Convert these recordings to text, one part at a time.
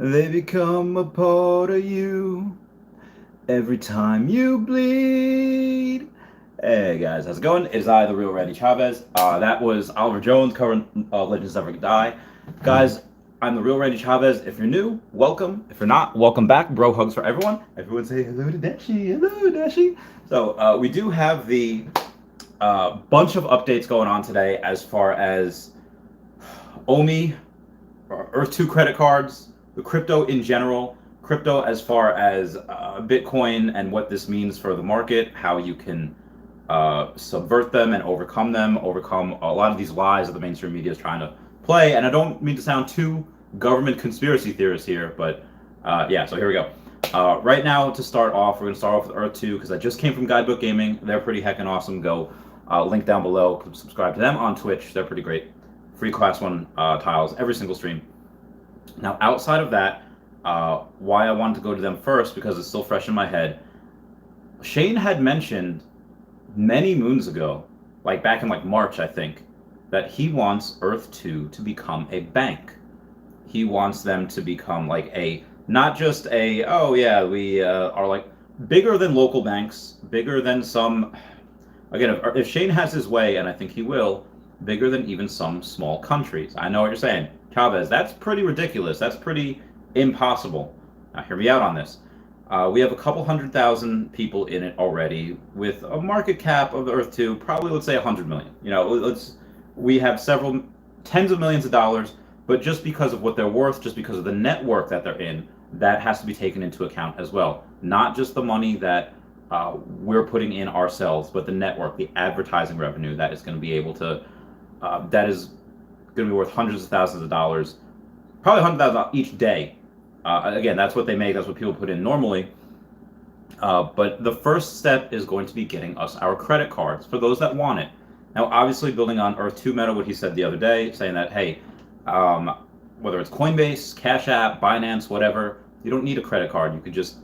They become a part of you every time you bleed. Hey guys, how's it going? It is I, the real Randy Chavez. That was Oliver Jones covering Legends Never Die. Guys, I'm the real Randy Chavez. If you're new, welcome. If you're not, welcome back. Bro hugs for everyone. Everyone say hello to Dashi. Hello, Dashi. So we do have the bunch of updates going on today as far as OMI, Earth 2 credit cards, the crypto in general, crypto as far as Bitcoin and what this means for the market, how you can subvert them and overcome them, overcome a lot of these lies that the mainstream media is trying to play. And I don't mean to sound too government conspiracy theorist here, but yeah, so here we go. Right now, to start off, we're going to start off with Earth 2 because I just came from Guidebook Gaming. They're pretty heckin' awesome. Go link down below. Subscribe to them on Twitch. They're pretty great. Free Class 1 tiles every single stream. Now, outside of that, why I wanted to go to them first, because it's still fresh in my head, Shane had mentioned many moons ago, like back in like March, I think, that he wants Earth 2 to become a bank. He wants them to become like a, not just a, oh yeah, we are like bigger than local banks, bigger than some, again, if Shane has his way, and I think he will, bigger than even some small countries. I know what you're saying. Chavez, that's pretty ridiculous. That's pretty impossible. Now, hear me out on this. We have a couple 100,000 people in it already, with a market cap of Earth 2, probably let's say 100 million. You know, we have several tens of millions of dollars, but just because of what they're worth, just because of the network that they're in, that has to be taken into account as well. Not just the money that we're putting in ourselves, but the network, the advertising revenue that is going to be able to, that is going to be worth hundreds of thousands of dollars, probably 100,000 each day. Again, that's what they make, that's what people put in normally. But the first step is going to be getting us our credit cards for those that want it. Now, obviously, building on Earth 2 meta, what he said the other day, saying that, hey, whether it's Coinbase, Cash App, Binance, whatever, you don't need a credit card. You could just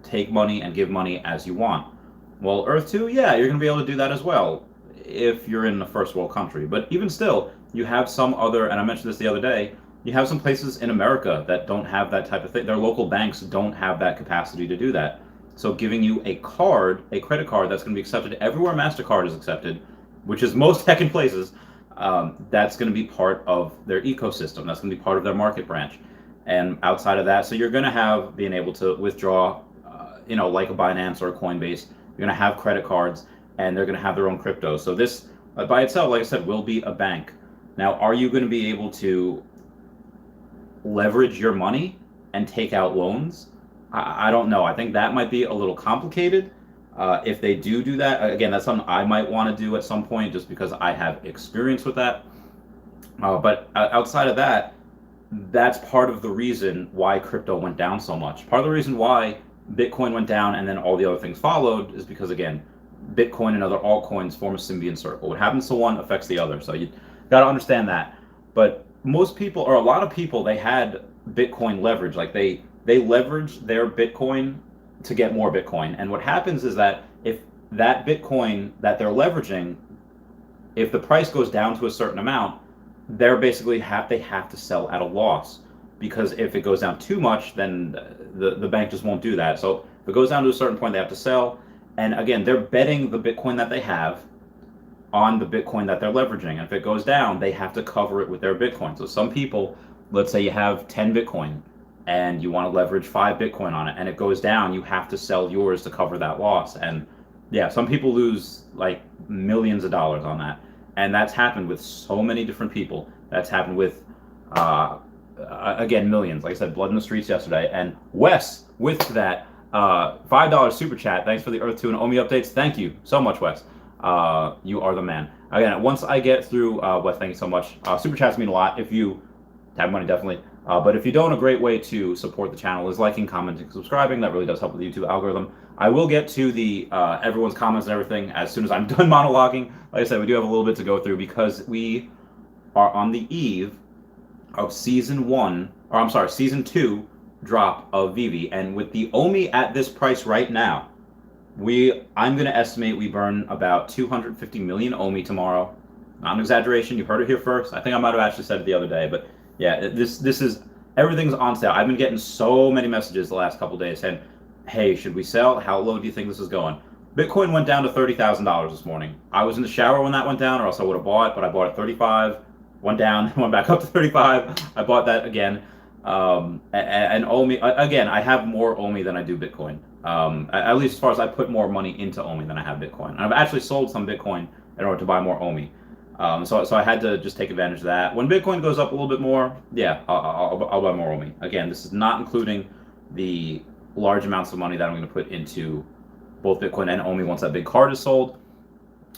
take money and give money as you want. Well, Earth 2, yeah, you're going to be able to do that as well if you're in a first world country. But even still, you have some other, and I mentioned this the other day, you have some places in America that don't have that type of thing. Their local banks don't have that capacity to do that. So giving you a card, a credit card that's going to be accepted everywhere MasterCard is accepted, which is most heckin' places, that's going to be part of their ecosystem. That's going to be part of their market branch. And outside of that, so you're going to have being able to withdraw, you know, like a Binance or a Coinbase. You're going to have credit cards, and they're going to have their own crypto. So this, by itself, like I said, will be a bank. Now, are you going to be able to leverage your money and take out loans? I don't know. I think that might be a little complicated. If they do that, again, that's something I might want to do at some point just because I have experience with that. But outside of that, that's part of the reason why crypto went down so much. Part of the reason why Bitcoin went down and then all the other things followed is because, again, Bitcoin and other altcoins form a symbiont circle. What happens to one affects the other. So you got to understand that. But most people, or a lot of people, they had Bitcoin leverage. Like they leveraged their Bitcoin to get more Bitcoin. And what happens is that if that Bitcoin that they're leveraging, if the price goes down to a certain amount, they're basically they have to sell at a loss. Because if it goes down too much, then the bank just won't do that. So if it goes down to a certain point, they have to sell. And again, they're betting the Bitcoin that they have on the Bitcoin that they're leveraging. And if it goes down, they have to cover it with their Bitcoin. So some people, let's say you have 10 Bitcoin and you want to leverage 5 Bitcoin on it, and it goes down, you have to sell yours to cover that loss. And yeah, some people lose like millions of dollars on that. And that's happened with so many different people. That's happened with, again, millions. Like I said, blood in the streets yesterday. And Wes, with that, $5 super chat. Thanks for the Earth 2 and OMI updates. Thank you so much, Wes. You are the man. Again, once I get through, Wes, thank you so much. Super chats mean a lot. If you have money, definitely. But if you don't, a great way to support the channel is liking, commenting, subscribing. That really does help with the YouTube algorithm. I will get to the everyone's comments and everything as soon as I'm done monologuing. Like I said, we do have a little bit to go through because we are on the eve of season 2 drop of Veve. And with the OMI at this price right now, I'm going to estimate we burn about 250 million OMI tomorrow. Not an exaggeration. You heard it here first. I think I might have actually said it the other day, but yeah, this is everything's on sale. I've been getting so many messages the last couple of days saying, hey, should we sell? How low do you think this is going? Bitcoin went down to $30,000 this morning. I was in the shower when that went down, or else I would have bought, but I bought at 35, went down, went back up to 35. I bought that again. And OMI, again, I have more OMI than I do Bitcoin. At least as far as I put more money into OMI than I have Bitcoin. And I've actually sold some Bitcoin in order to buy more OMI. So I had to just take advantage of that. When Bitcoin goes up a little bit more, yeah, I'll buy more OMI. Again, this is not including the large amounts of money that I'm going to put into both Bitcoin and OMI once that big card is sold.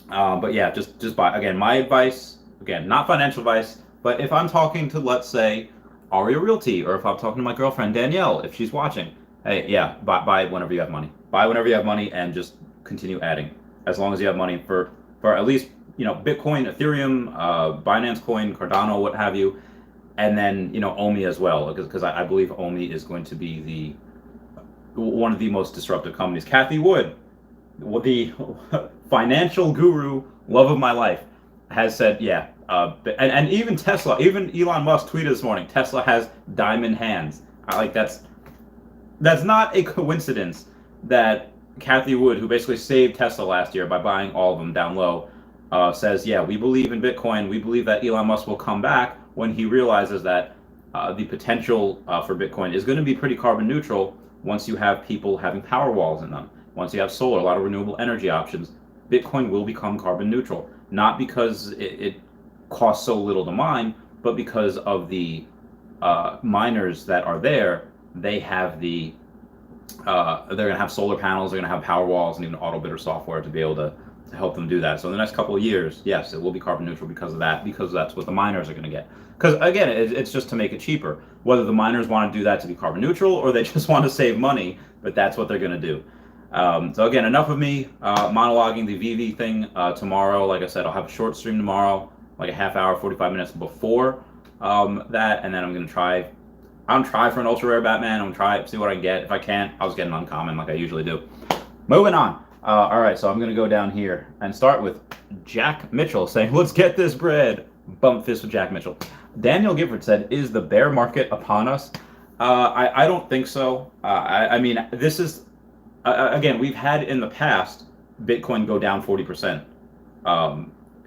But yeah, just buy. Again, my advice, again, not financial advice, but if I'm talking to, let's say, Aria Realty, or if I'm talking to my girlfriend Danielle, if she's watching, hey, yeah, buy whenever you have money. Buy whenever you have money, and just continue adding as long as you have money for at least, you know, Bitcoin, Ethereum, Binance Coin, Cardano, what have you, and then, you know, OMI as well, because I believe OMI is going to be one of the most disruptive companies. Kathy Wood, the financial guru, love of my life, has said, yeah, and even Tesla, even Elon Musk tweeted this morning, Tesla has diamond hands. That's not a coincidence that Kathy Wood, who basically saved Tesla last year by buying all of them down low, says, yeah, we believe in Bitcoin. We believe that Elon Musk will come back when he realizes that the potential for Bitcoin is going to be pretty carbon neutral once you have people having power walls in them. Once you have solar, a lot of renewable energy options, Bitcoin will become carbon neutral. Not because it costs so little to mine, but because of the miners that are there. They have they're going to have solar panels, they're going to have power walls, and even auto bidder software to be able to help them do that. So in the next couple of years, yes, it will be carbon neutral because of that, because that's what the miners are going to get. Because again, it's just to make it cheaper. Whether the miners want to do that to be carbon neutral or they just want to save money, but that's what they're going to do. So again, enough of me monologuing the Veve thing. Tomorrow, like I said, I'll have a short stream tomorrow, like a half hour, 45 minutes before that, and then I'm going to try for an ultra rare Batman. I'm going to see what I can get. If I can't, I'll just get an uncommon like I usually do. Moving on. All right, so I'm going to go down here and start with Jack Mitchell saying, let's get this bread. Bump fist with Jack Mitchell. Daniel Gifford said, is the bear market upon us? I don't think so. I mean, this is, again, we've had in the past Bitcoin go down 40%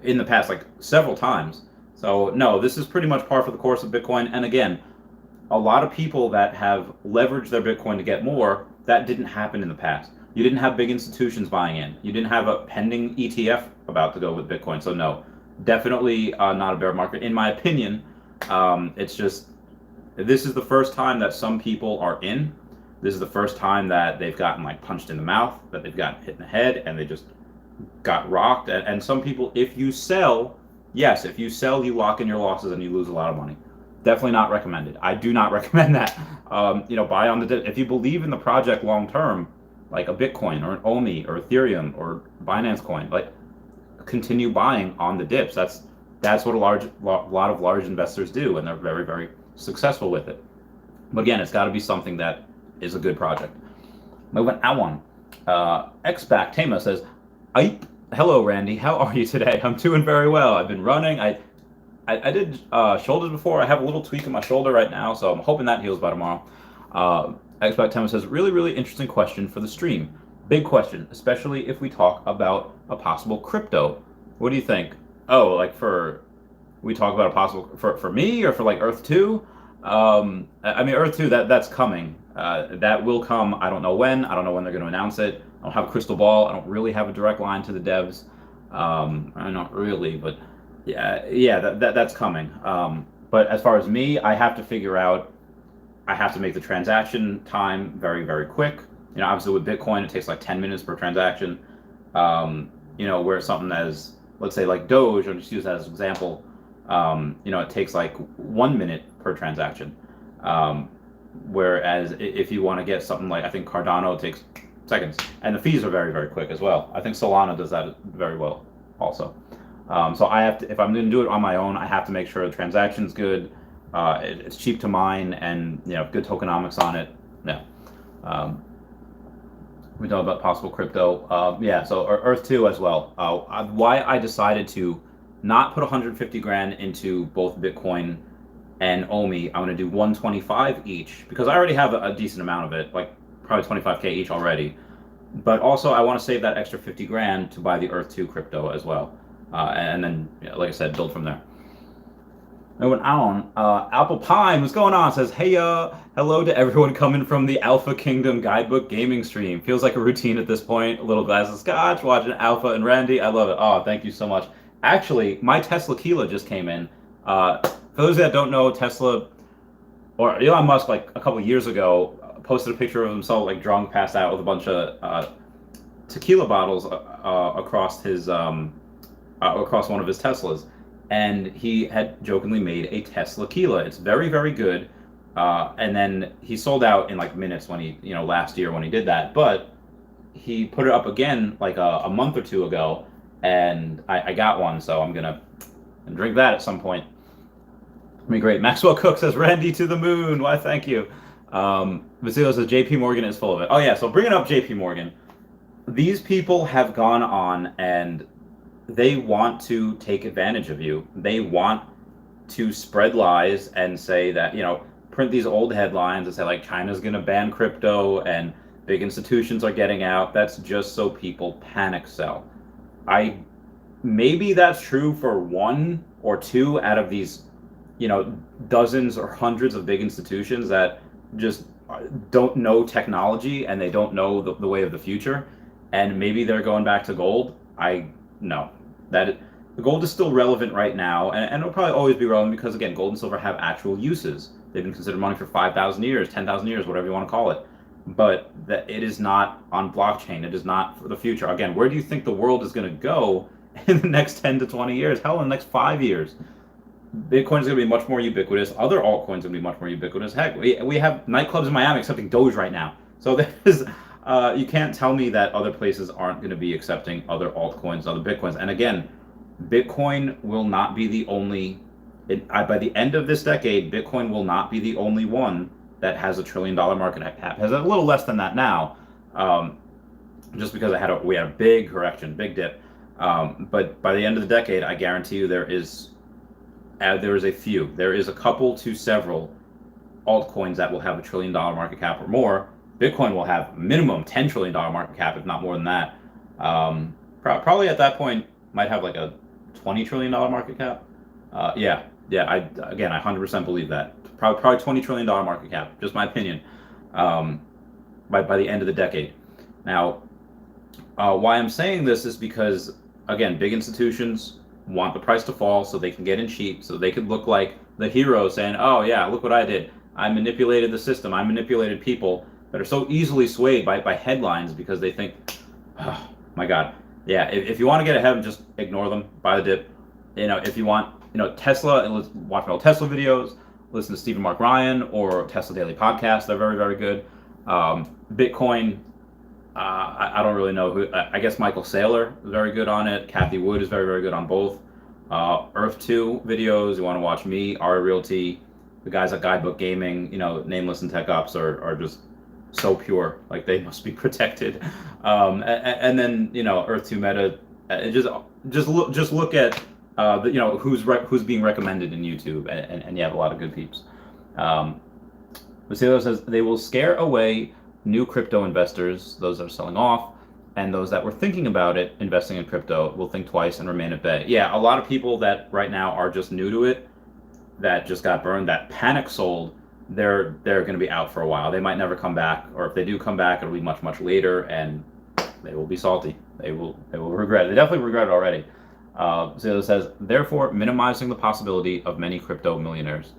in the past, like several times. So no, this is pretty much par for the course of Bitcoin. And again, a lot of people that have leveraged their Bitcoin to get more, that didn't happen in the past. You didn't have big institutions buying in. You didn't have a pending ETF about to go with Bitcoin. So no, definitely not a bear market, in my opinion. It's just, this is the first time that some people are in. This is the first time that they've gotten like punched in the mouth, that they've gotten hit in the head, and they just got rocked. And some people, if you sell, yes, if you sell, you lock in your losses and you lose a lot of money. Definitely not recommended. I do not recommend that. Buy on the dip. If you believe in the project long term, like a Bitcoin or an OMI or Ethereum or Binance Coin, like continue buying on the dips. That's what a lot of large investors do, and they're very, very successful with it. But again, it's got to be something that is a good project. Moving on. Xback Tama says, hello Randy, how are you today? I'm doing very well. I've been running. I did shoulders before. I have a little tweak in my shoulder right now, so I'm hoping that heals by tomorrow. Xback Tama says, really, really interesting question for the stream. Big question, especially if we talk about a possible crypto. What do you think? Oh, like we talk about a possible, for me, or for like Earth 2? I mean, Earth 2, that's coming. That will come. I don't know when. I don't know when they're going to announce it. I don't have a crystal ball. I don't really have a direct line to the devs. Not really, but yeah, that's coming. But as far as me, I have to figure out, I have to make the transaction time very, very quick. Obviously with Bitcoin, it takes like 10 minutes per transaction. Where something as, let's say like Doge, I'll just use that as an example, it takes like 1 minute per transaction. Whereas if you want to get something like, I think Cardano takes seconds, and the fees are very, very quick as well. I think Solana does that very well also. So I have to, if I'm going to do it on my own, I have to make sure the transaction's good, it's cheap to mine, and good tokenomics on it. Yeah. We talk about possible crypto. Yeah, so Earth 2 as well. Why I decided to not put 150 grand into both Bitcoin and Omi, I'm going to do 125 each because I already have a decent amount of it, like probably 25K each already. But also, I want to save that extra 50 grand to buy the Earth 2 crypto as well. And then, like I said, build from there. I went on. Apple Pie, what's going on? Says, hey, hello to everyone coming from the Alpha Kingdom Guidebook Gaming stream. Feels like a routine at this point. A little glass of scotch, watching Alpha and Randy. I love it. Oh, thank you so much. Actually, my Tesla Keela just came in. For those that don't know, Tesla, or Elon Musk, like a couple years ago, posted a picture of himself, like drunk, passed out with a bunch of tequila bottles across his across one of his Teslas, and he had jokingly made a Tesla Keela. It's very, very good. And then he sold out in like minutes when he, last year when he did that. But he put it up again like a month or two ago, and I got one, so I'm gonna drink that at some point. It'll be great. Maxwell Cook says, Randy to the moon. Why, thank you. Vasilo says, JP Morgan is full of it. Oh, yeah, so bringing up JP Morgan. These people have gone on and they want to take advantage of you. They want to spread lies and say that, print these old headlines and say like China's going to ban crypto and big institutions are getting out. That's just so people panic sell. Maybe that's true for one or two out of these, dozens or hundreds of big institutions that just don't know technology and they don't know the way of the future. And maybe they're going back to gold. No. The gold is still relevant right now, and it'll probably always be relevant because, again, gold and silver have actual uses. They've been considered money for 5,000 years, 10,000 years, whatever you want to call it. But that it is not on blockchain. It is not for the future. Again, where do you think the world is going to go in the next 10 to 20 years? Hell, in the next 5 years. Bitcoin is going to be much more ubiquitous. Other altcoins are going to be much more ubiquitous. Heck, we have nightclubs in Miami accepting Doge right now. So there's... you can't tell me that other places aren't going to be accepting other altcoins, other Bitcoins. And again, Bitcoin will not be the only, by the end of this decade, Bitcoin will not be the only one that has $1 trillion market cap. It has a little less than that now, just because we had a big correction, big dip. But by the end of the decade, I guarantee you there is a few. There is a couple to several altcoins that will have $1 trillion market cap or more. Bitcoin will have minimum $10 trillion market cap, if not more than that. Probably at that point might have like a $20 trillion market cap. I 100% believe that. Probably $20 trillion market cap, just my opinion, by the end of the decade. Now, why I'm saying this is because, again, big institutions want the price to fall so they can get in cheap, so they could look like the hero saying, oh yeah, look what I did. I manipulated the system. I manipulated people that are so easily swayed by headlines because they think, oh my God. Yeah, if you want to get ahead, just ignore them, buy the dip. If you want, Tesla, watch my old Tesla videos, listen to Stephen Mark Ryan or Tesla Daily Podcast. They're very, very good. Bitcoin, I don't really know who. I guess Michael Saylor is very good on it. Kathy Wood is very, very good on both. Earth 2 videos, you want to watch me, Ari Realty, the guys at Guidebook Gaming, Nameless and Tech Ops are just so pure, like they must be protected. And then Earth 2 Meta, just look at who's being recommended in YouTube, and you have a lot of good peeps. Vasilo says they will scare away new crypto investors, those that are selling off, and those that were thinking about it, investing in crypto, will think twice and remain at bay. Yeah, a lot of people that right now are just new to it, that just got burned, that panic sold, they're going to be out for a while. They might never come back, or if they do come back, it'll be much, much later, and they will be salty. They will regret it. They definitely regret it already. So it says, therefore, minimizing the possibility of many crypto millionaires.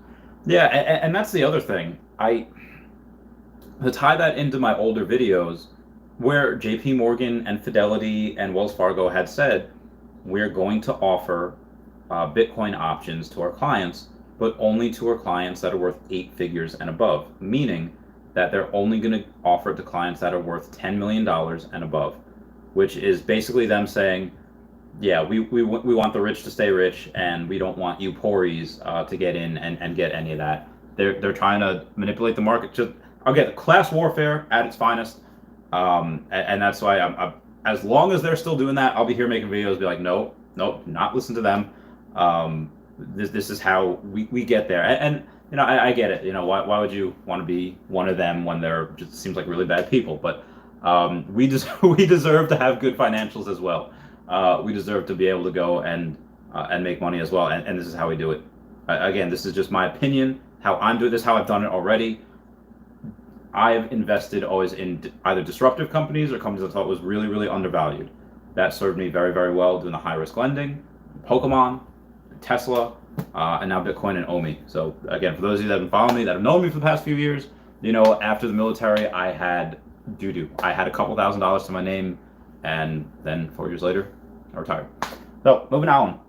Yeah, and that's the other thing. To tie that into my older videos, where JP Morgan and Fidelity and Wells Fargo had said, we're going to offer Bitcoin options to our clients, but only to our clients that are worth 8 figures and above, meaning that they're only going to offer it to clients that are worth $10 million and above, which is basically them saying, yeah, we want the rich to stay rich, and we don't want you poories to get in and get any of that. They're trying to manipulate the market. Just, again, class warfare at its finest, and that's why I'm as long as they're still doing that, I'll be here making videos, be like, nope, not listen to them. this is how we get there. And I get it. Why would you want to be one of them when they're just seems like really bad people? But we deserve to have good financials as well. We deserve to be able to go and make money as well. And this is how we do it. Again, this is just my opinion. How I'm doing this, how I've done it already. I've invested always in either disruptive companies or companies I thought was really, really undervalued. That served me very, very well doing the high risk lending, Pokemon, Tesla, and now Bitcoin and OMI. So again, for those of you that have been following me, that have known me for the past few years, after the military, I had I had a couple $1,000s to my name, and then 4 years later, I retired. So moving on.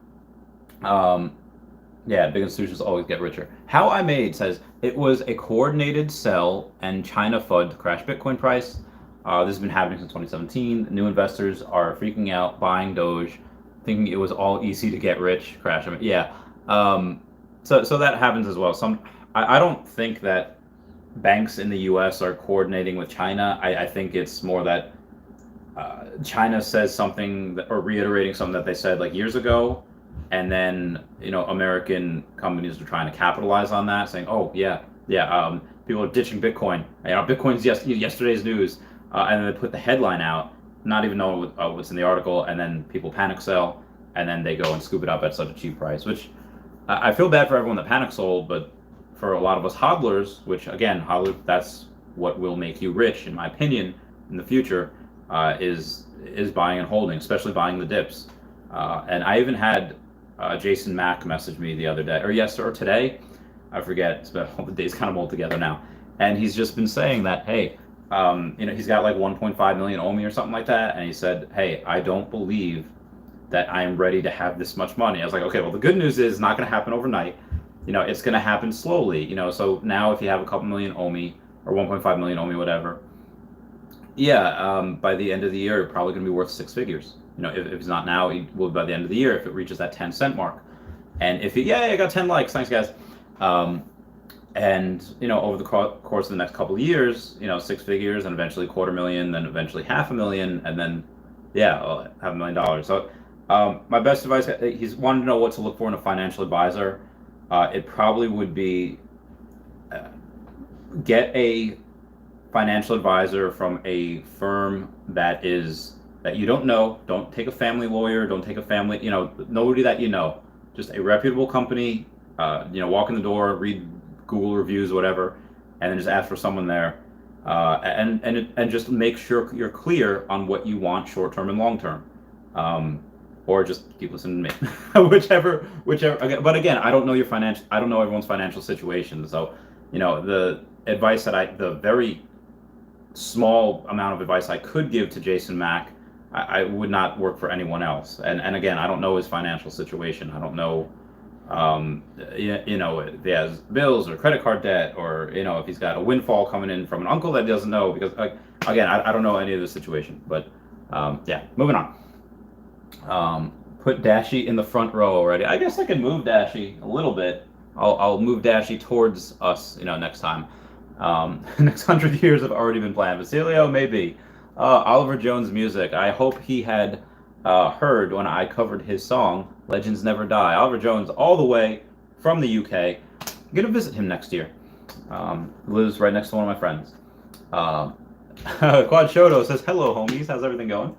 Yeah, big institutions always get richer. How I Made says it was a coordinated sell and China FUD to crash Bitcoin price. This has been happening since 2017. New investors are freaking out, buying Doge, thinking it was all easy to get rich, crash them. Yeah. So that happens as well. I don't think that banks in the U.S. are coordinating with China. I think it's more that China says something or reiterating something that they said like years ago. And then, American companies are trying to capitalize on that, saying, "Oh, yeah, people are ditching Bitcoin. Bitcoin's yesterday's news," and then they put the headline out, not even knowing what's in the article, and then people panic sell, and then they go and scoop it up at such a cheap price. Which I feel bad for everyone that panic sold, but for a lot of us hodlers, which again, that's what will make you rich, in my opinion, in the future, is buying and holding, especially buying the dips. And I even had Jason Mack messaged me the other day, or today, I forget. It's been all the days kind of rolled together now, and he's just been saying that, hey, he's got like 1.5 million OMI or something like that, and he said, hey, I don't believe that I am ready to have this much money. I was like, okay, well, the good news is it's not going to happen overnight. It's going to happen slowly. So now if you have a couple million OMI or 1.5 million OMI, whatever, yeah, by the end of the year, you're probably going to be worth six figures. If it's not now, it will by the end of the year if it reaches that 10-cent mark. And if I got 10 likes, thanks guys. And over the course of the next couple of years, six figures, and eventually $250,000, then eventually $500,000, and then I'll have $1 million. So my best advice, he's wanted to know what to look for in a financial advisor. It probably would be get a financial advisor from a firm that you don't know. Don't take a family lawyer. Don't take a family, nobody that just a reputable company. Walk in the door, read Google reviews, whatever, and then just ask for someone there, and just make sure you're clear on what you want, short term and long term, or just keep listening to me, whichever. But again, I don't know I don't know everyone's financial situation, so the advice the very small amount of advice I could give to Jason Mack, I would not work for anyone else. And again, I don't know his financial situation. I don't know, if he has bills or credit card debt, or if he's got a windfall coming in from an uncle that he doesn't know. Because again, I don't know any of the situation. But moving on. Put Dashy in the front row already. I guess I can move Dashy a little bit. I'll move Dashy towards us, next time. Next 100 years have already been planned. Basilio, maybe. Oliver Jones music. I hope he had heard when I covered his song, Legends Never Die. Oliver Jones, all the way from the UK. I'm going to visit him next year. Lives right next to one of my friends. Quad Shoto says, hello, homies. How's everything going?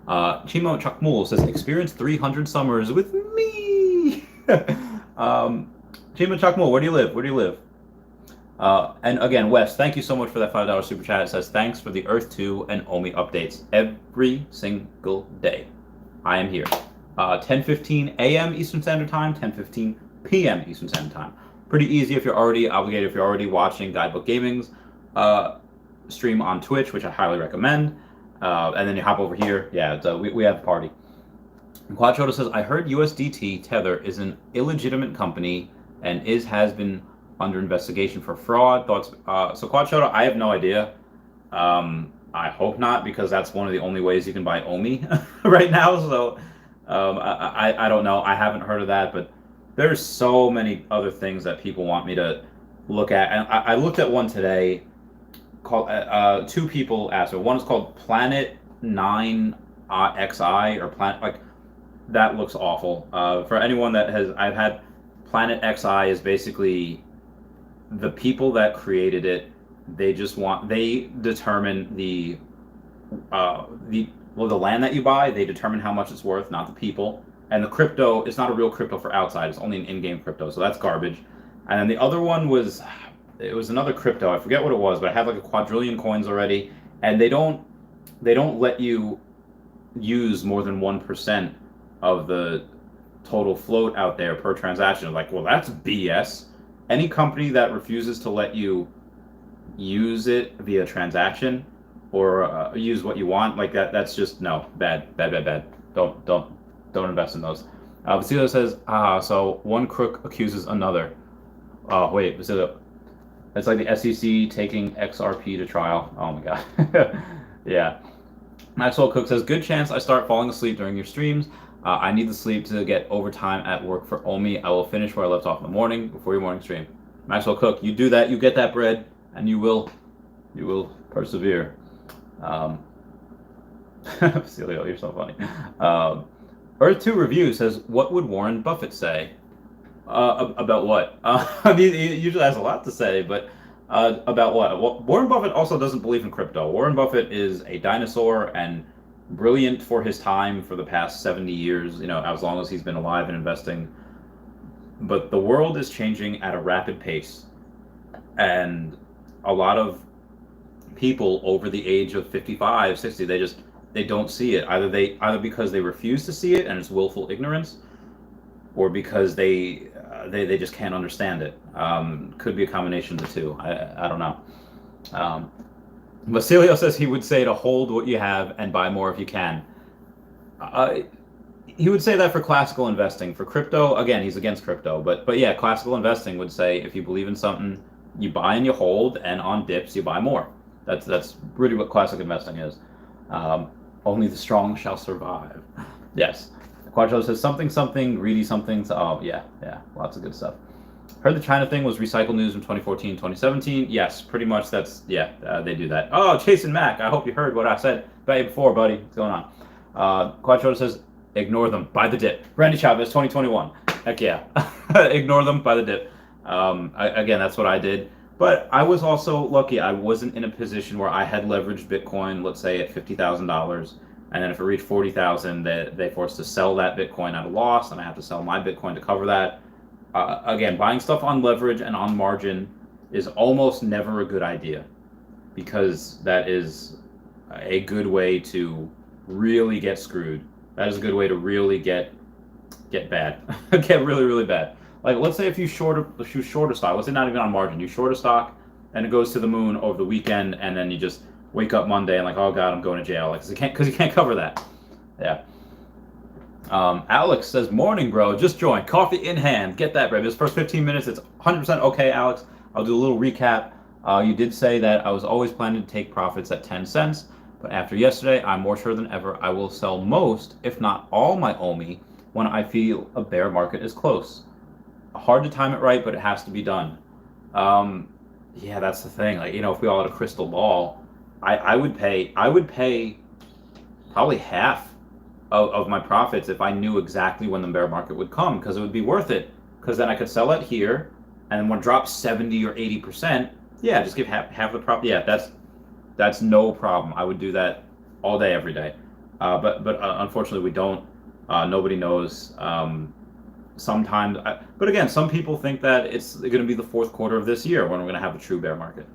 Chimo Chakmul says, experience 300 summers with me. Chimo Chakmul, where do you live? And again, Wes, thank you so much for that $5 super chat. It says, thanks for the Earth 2 and OMI updates every single day. I am here. 10:15 a.m. Eastern Standard Time, 10:15 p.m. Eastern Standard Time. Pretty easy if you're already obligated, if you're already watching Guidebook Gaming's stream on Twitch, which I highly recommend. And then you hop over here. Yeah, we have a party. Quad Shoto says, I heard USDT Tether is an illegitimate company and has been under investigation for fraud. Thoughts? So Quad Shoto, I have no idea. I hope not, because that's one of the only ways you can buy OMI right now. So I don't know. I haven't heard of that, but there's so many other things that people want me to look at. And I looked at one today called, two people asked me. One is called Planet 9 XI, or Planet, like, that looks awful. For anyone that has, I've had Planet XI is basically the people that created it. They determine the land that you buy. They determine how much it's worth, not the people. And the crypto is not a real crypto for outside. It's only an in-game crypto, so that's garbage. And then the other one was, it was another crypto. I forget what it was, but it had like a quadrillion coins already, and they don't let you use more than 1% of the total float out there per transaction. Like, well, that's BS. Any company that refuses to let you use it via transaction or use what you want like that, that's just no, bad, bad, bad, bad. Don't invest in those. Basilio says, so one crook accuses another. Oh wait, Basilio, it's like the SEC taking XRP to trial. Oh my god. Yeah. Maxwell Cook says, good chance I start falling asleep during your streams. I need the sleep to get overtime at work for Omi. I will finish where I left off in the morning before your morning stream. Maxwell Cook, you do that, you get that bread, and you will persevere. Celio, you're so funny. Earth 2 Review says, what would Warren Buffett say? About what? He usually has a lot to say, but about what? Well, Warren Buffett also doesn't believe in crypto. Warren Buffett is a dinosaur and brilliant for his time for the past 70 years, as long as he's been alive and investing. But the world is changing at a rapid pace. And a lot of people over the age of 55, 60, they don't see it. Either because they refuse to see it and it's willful ignorance, or because they just can't understand it. Could be a combination of the two. I don't know. Basilio says he would say to hold what you have and buy more if you can. He would say that for classical investing. For crypto, again, he's against crypto. But yeah, classical investing would say if you believe in something, you buy and you hold, and on dips you buy more. That's really what classic investing is. Only the strong shall survive. Yes. Quadro says something, greedy something. Oh, yeah, lots of good stuff. Heard the China thing was recycled news from 2014, 2017. Yes, pretty much they do that. Oh, Jason Mack, I hope you heard what I said about you before, buddy. What's going on? Quadro says, ignore them, buy the dip. Randy Chavez, 2021. Heck yeah. Ignore them, buy the dip. Again, that's what I did. But I was also lucky. I wasn't in a position where I had leveraged Bitcoin, let's say at $50,000. And then if it reached 40,000, they forced to sell that Bitcoin at a loss, and I have to sell my Bitcoin to cover that. Again, buying stuff on leverage and on margin is almost never a good idea, because that is a good way to really get screwed. That is a good way to really get bad, get really, really bad. Like, let's say if you short a stock, let's say not even on margin, you short a stock and it goes to the moon over the weekend, and then you just wake up Monday and like, oh god, I'm going to jail, like, because you can't cover that. Yeah. Alex says, morning, bro. Just joined. Coffee in hand. Get that, bro. This first 15 minutes, it's 100% okay, Alex. I'll do a little recap. You did say that I was always planning to take profits at 10 cents, but after yesterday, I'm more sure than ever I will sell most, if not all, my OMI when I feel a bear market is close. Hard to time it right, but it has to be done. Yeah, that's the thing. Like, if we all had a crystal ball, I would pay probably half of my profits if I knew exactly when the bear market would come, because it would be worth it. Because then I could sell it here, and then when it drops 70 or 80%, yeah, just give half the profit. Yeah, that's no problem. I would do that all day, every day. But unfortunately, we don't. Nobody knows. Sometimes, but again, some people think that it's going to be the fourth quarter of this year when we're going to have a true bear market.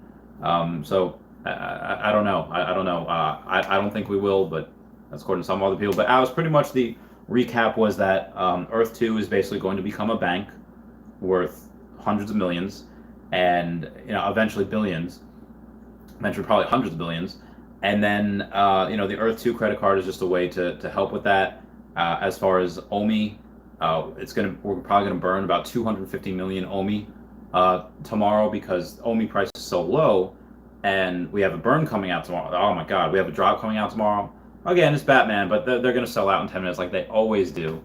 So I don't know. I don't know. I don't think we will, but that's according to some other people. But Alex, pretty much the recap was that Earth 2 is basically going to become a bank worth hundreds of millions, and eventually billions, eventually probably hundreds of billions. And then the Earth 2 credit card is just a way to help with that. As far as OMI, we're probably gonna burn about 250 million OMI tomorrow, because OMI price is so low, and we have a burn coming out tomorrow. Oh my god, we have a drop coming out tomorrow. Again, it's Batman, but they're gonna sell out in 10 minutes like they always do.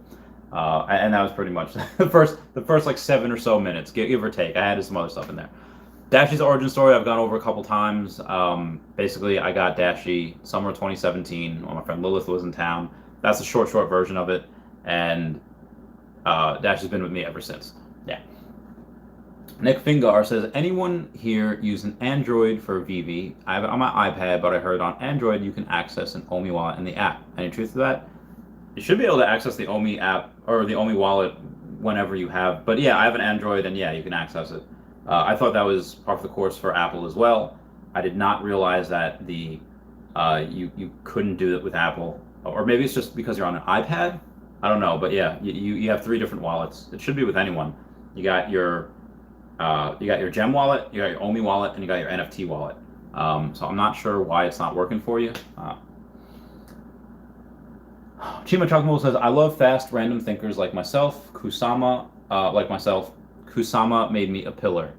And that was pretty much the first like 7 or so minutes, give or take. I added some other stuff in there. Dashy's origin story I've gone over a couple times. Basically, I got Dashy summer 2017 when my friend Lilith was in town. That's the short version of it. and Dash has been with me ever since. Yeah. Nick Fingar says, anyone here use an Android for Veve? I have it on my iPad, but I heard on Android you can access an Omi wallet in the app. Any truth to that? You should be able to access the Omi app or the Omi wallet whenever you have. But yeah, I have an Android, and yeah, you can access it. I thought that was part of the course for Apple as well. I did not realize that the you couldn't do it with Apple, or maybe it's just because you're on an iPad. I don't know, but yeah, you have 3 different wallets. It should be with anyone. You got your Gem wallet, you got your Omi wallet, and you got your NFT wallet. So I'm not sure why it's not working for you. Chima Chocomo says, I love fast, random thinkers like myself. Kusama made me a pillar.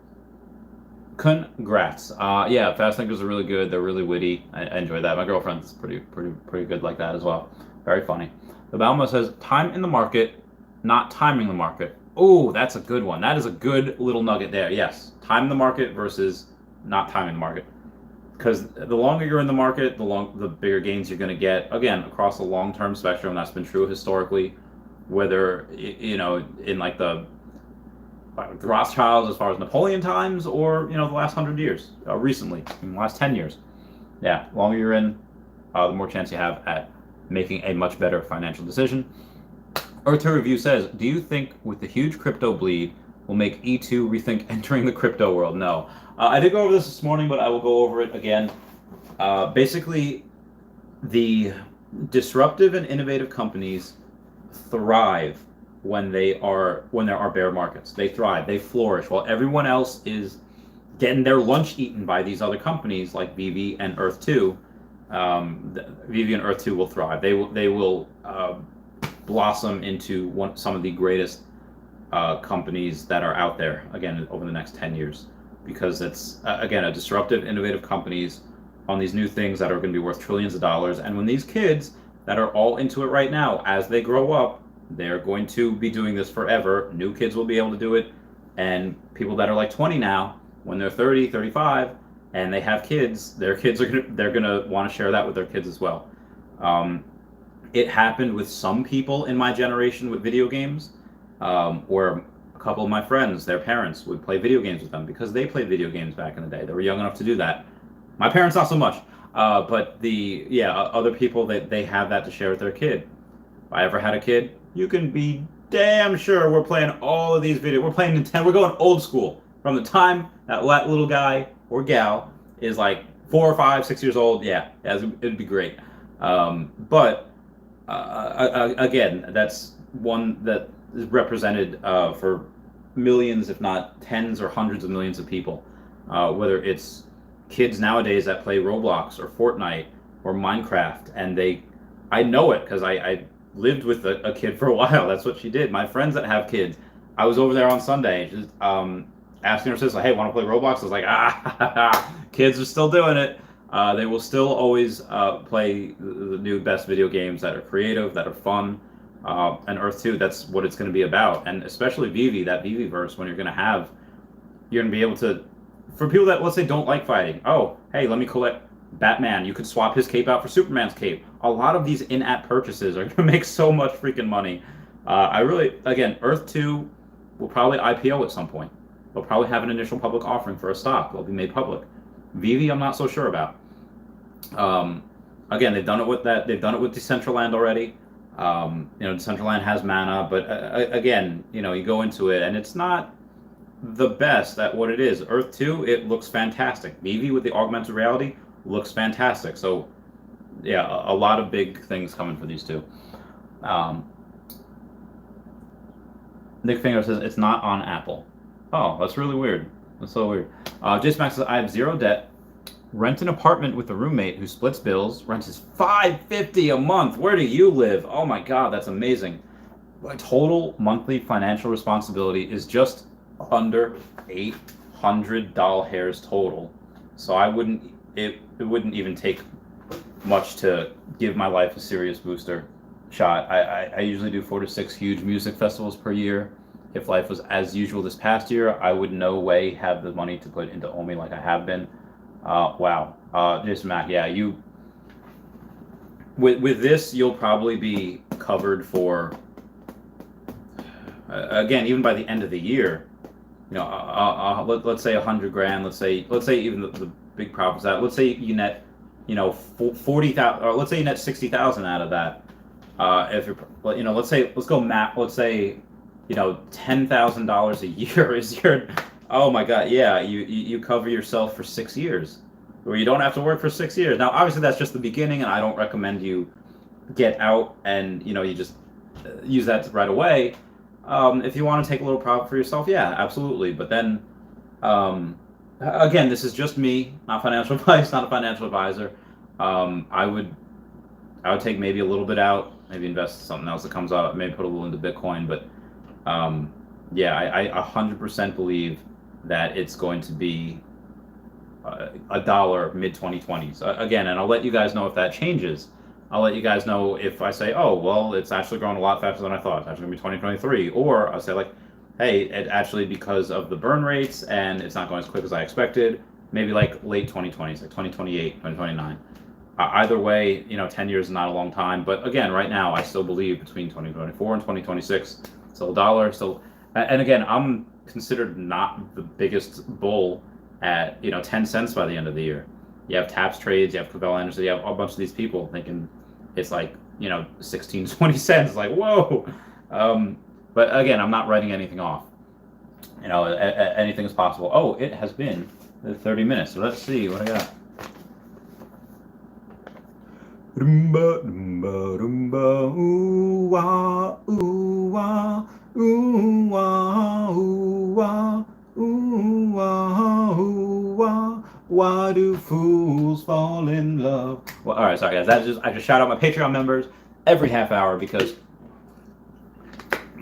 Congrats. Yeah, fast thinkers are really good. They're really witty. I enjoy that. My girlfriend's pretty good like that as well. Very funny. The Balma says, time in the market, not timing the market. Oh, that's a good one. That is a good little nugget there. Yes, time the market versus not timing the market. Because the longer you're in the market, the bigger gains you're going to get. Again, across the long-term spectrum, that's been true historically. Whether in like the Rothschilds, as far as Napoleon times, or the last 100 years, recently, in the last 10 years. Yeah, the longer you're in, the more chance you have at making a much better financial decision. Earth Review says, do you think with the huge crypto bleed will make E2 rethink entering the crypto world? No. I did go over this morning, but I will go over it again. Basically, the disruptive and innovative companies thrive when there are bear markets. They thrive, they flourish, while everyone else is getting their lunch eaten by these other companies like Veve and Earth 2. Veve and Earth 2 will thrive. They will blossom into some of the greatest companies that are out there, again, over the next 10 years. Because it's, again, a disruptive, innovative companies on these new things that are going to be worth trillions of dollars. And when these kids that are all into it right now, as they grow up, they're going to be doing this forever. New kids will be able to do it. And people that are like 20 now, when they're 30, 35, and they have kids, they're going to want to share that with their kids as well. It happened with some people in my generation with video games, where a couple of my friends, their parents would play video games with them because they played video games back in the day. They were young enough to do that. My parents, not so much. But other people, they have that to share with their kid. If I ever had a kid, you can be damn sure we're playing all of these videos. We're playing Nintendo. We're going old school. From the time that little guy or gal is like 4 or 5, 6 years old, it'd be great. But again, that's one that is represented for millions, if not tens or hundreds of millions of people. Whether it's kids nowadays that play Roblox or Fortnite or Minecraft, and I know it because I lived with a kid for a while. That's what she did. My friends that have kids, I was over there on Sunday, just asking her sister, hey, want to play Roblox? I was like, kids are still doing it. They will still always play the new best video games that are creative, that are fun. And Earth 2, that's what it's going to be about. And especially Veve, that Veve-verse, when you're going to be able to, for people that, let's say, don't like fighting, oh, hey, let me collect Batman. You could swap his cape out for Superman's cape. A lot of these in-app purchases are going to make so much freaking money. Again, Earth 2 will probably IPO at some point. They'll probably have an initial public offering for a stock. They'll be made public. Veve, I'm not so sure about. Again, they've done it with Decentraland already. Decentraland has mana, but again, you go into it and it's not the best at what it is. Earth 2, it looks fantastic. Veve with the augmented reality looks fantastic. So, yeah, a lot of big things coming for these two. Nick Finger says it's not on Apple. Oh, that's really weird. That's so weird. Jason Max says, I have zero debt. Rent an apartment with a roommate who splits bills. Rent is $550 a month. Where do you live? Oh my God, that's amazing. My total monthly financial responsibility is just under $800 total. So it wouldn't even take much to give my life a serious booster shot. I usually do 4 to 6 huge music festivals per year. If life was as usual this past year, I would no way have the money to put into Omi like I have been. Wow. Jason Mack, yeah, with this, you'll probably be covered for again, even by the end of the year, let's say 100 grand. Let's say even the big profits out. Let's say you net, 40,000, or let's say you net 60,000 out of that. If you're, let's go map. Let's say, $10,000 a year is your. Oh my God, yeah, you cover yourself for 6 years, where you don't have to work for 6 years. Now, obviously, that's just the beginning, and I don't recommend you get out and you just use that right away. If you want to take a little profit for yourself, yeah, absolutely. But then, again, this is just me, not financial advice, not a financial advisor. I would take maybe a little bit out, maybe invest in something else that comes out, maybe put a little into Bitcoin. But yeah, I 100% believe that it's going to be a dollar mid 2020s. Again, and I'll let you guys know if that changes. I'll let you guys know if I say, oh, well, it's actually growing a lot faster than I thought. It's actually going to be 2023. Or I'll say, like, hey, it actually, because of the burn rates and it's not going as quick as I expected, maybe like late 2020s, like 2028, 2029. Either way, 10 years is not a long time. But again, right now, I still believe between 2024 and 2026, still a dollar. Still, and again, I'm considered not the biggest bull at 10 cents by the end of the year. You have Taps Trades, you have Cabell Anderson, you have a bunch of these people thinking it's like 16, 20 cents. Like, whoa. But again, I'm not writing anything off. Anything is possible. Oh, it has been 30 minutes. So let's see what I got. Rumba, rumba, rumba, ooh, wah, ooh, wah, ooh, wah, ooh, wah, ooh, wah, ooh, wah. Why do fools fall in love? Well, all right, sorry guys. I just shout out my Patreon members every half hour because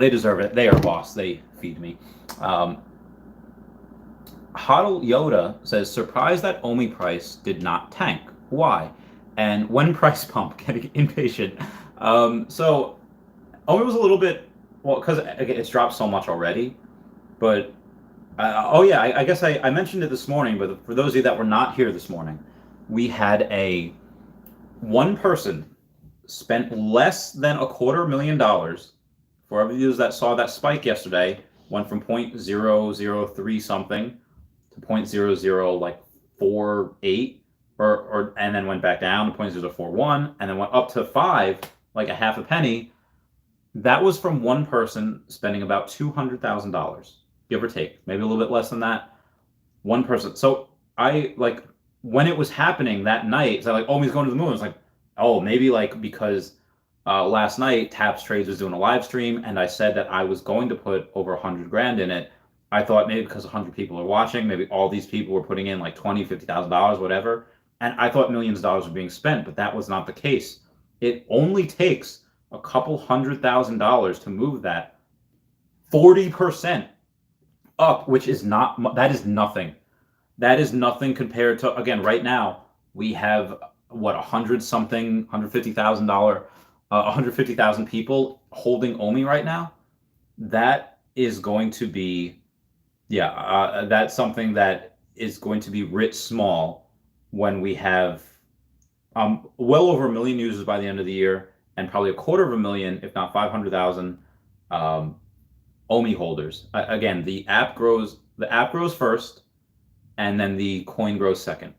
they deserve it. They are boss. They feed me. Hodl Yoda says, surprised that Omi price did not tank. Why? And when price pump, getting impatient. So Omi was a little bit, well, because it's dropped so much already. But I guess I mentioned it this morning, but for those of you that were not here this morning, we had one person spent less than $250,000. For every you that saw that spike yesterday, went from 0.003 something to 0.0048, and then went back down to 0.041, and then went up to 5, like a half a penny. That was from one person spending about $200,000. Give or take, maybe a little bit less than that. One person. So when it was happening that night, it's like, oh, he's going to the moon. It's like, oh, maybe because last night Taps Trades was doing a live stream, and I said that I was going to put over 100 grand in it. I thought maybe because 100 people are watching, maybe all these people were putting in like $20,000, $50,000, whatever. And I thought millions of dollars were being spent, but that was not the case. It only takes a couple $100,000 to move that 40% up, which is that is nothing. That is nothing compared to, again, right now, we have, 150,000 people holding Omi right now. That is going to be, that's something that is going to be writ small when we have well over 1 million users by the end of the year, and probably 250,000, if not 500,000, Omi holders. Again, the app grows first, and then the coin grows second.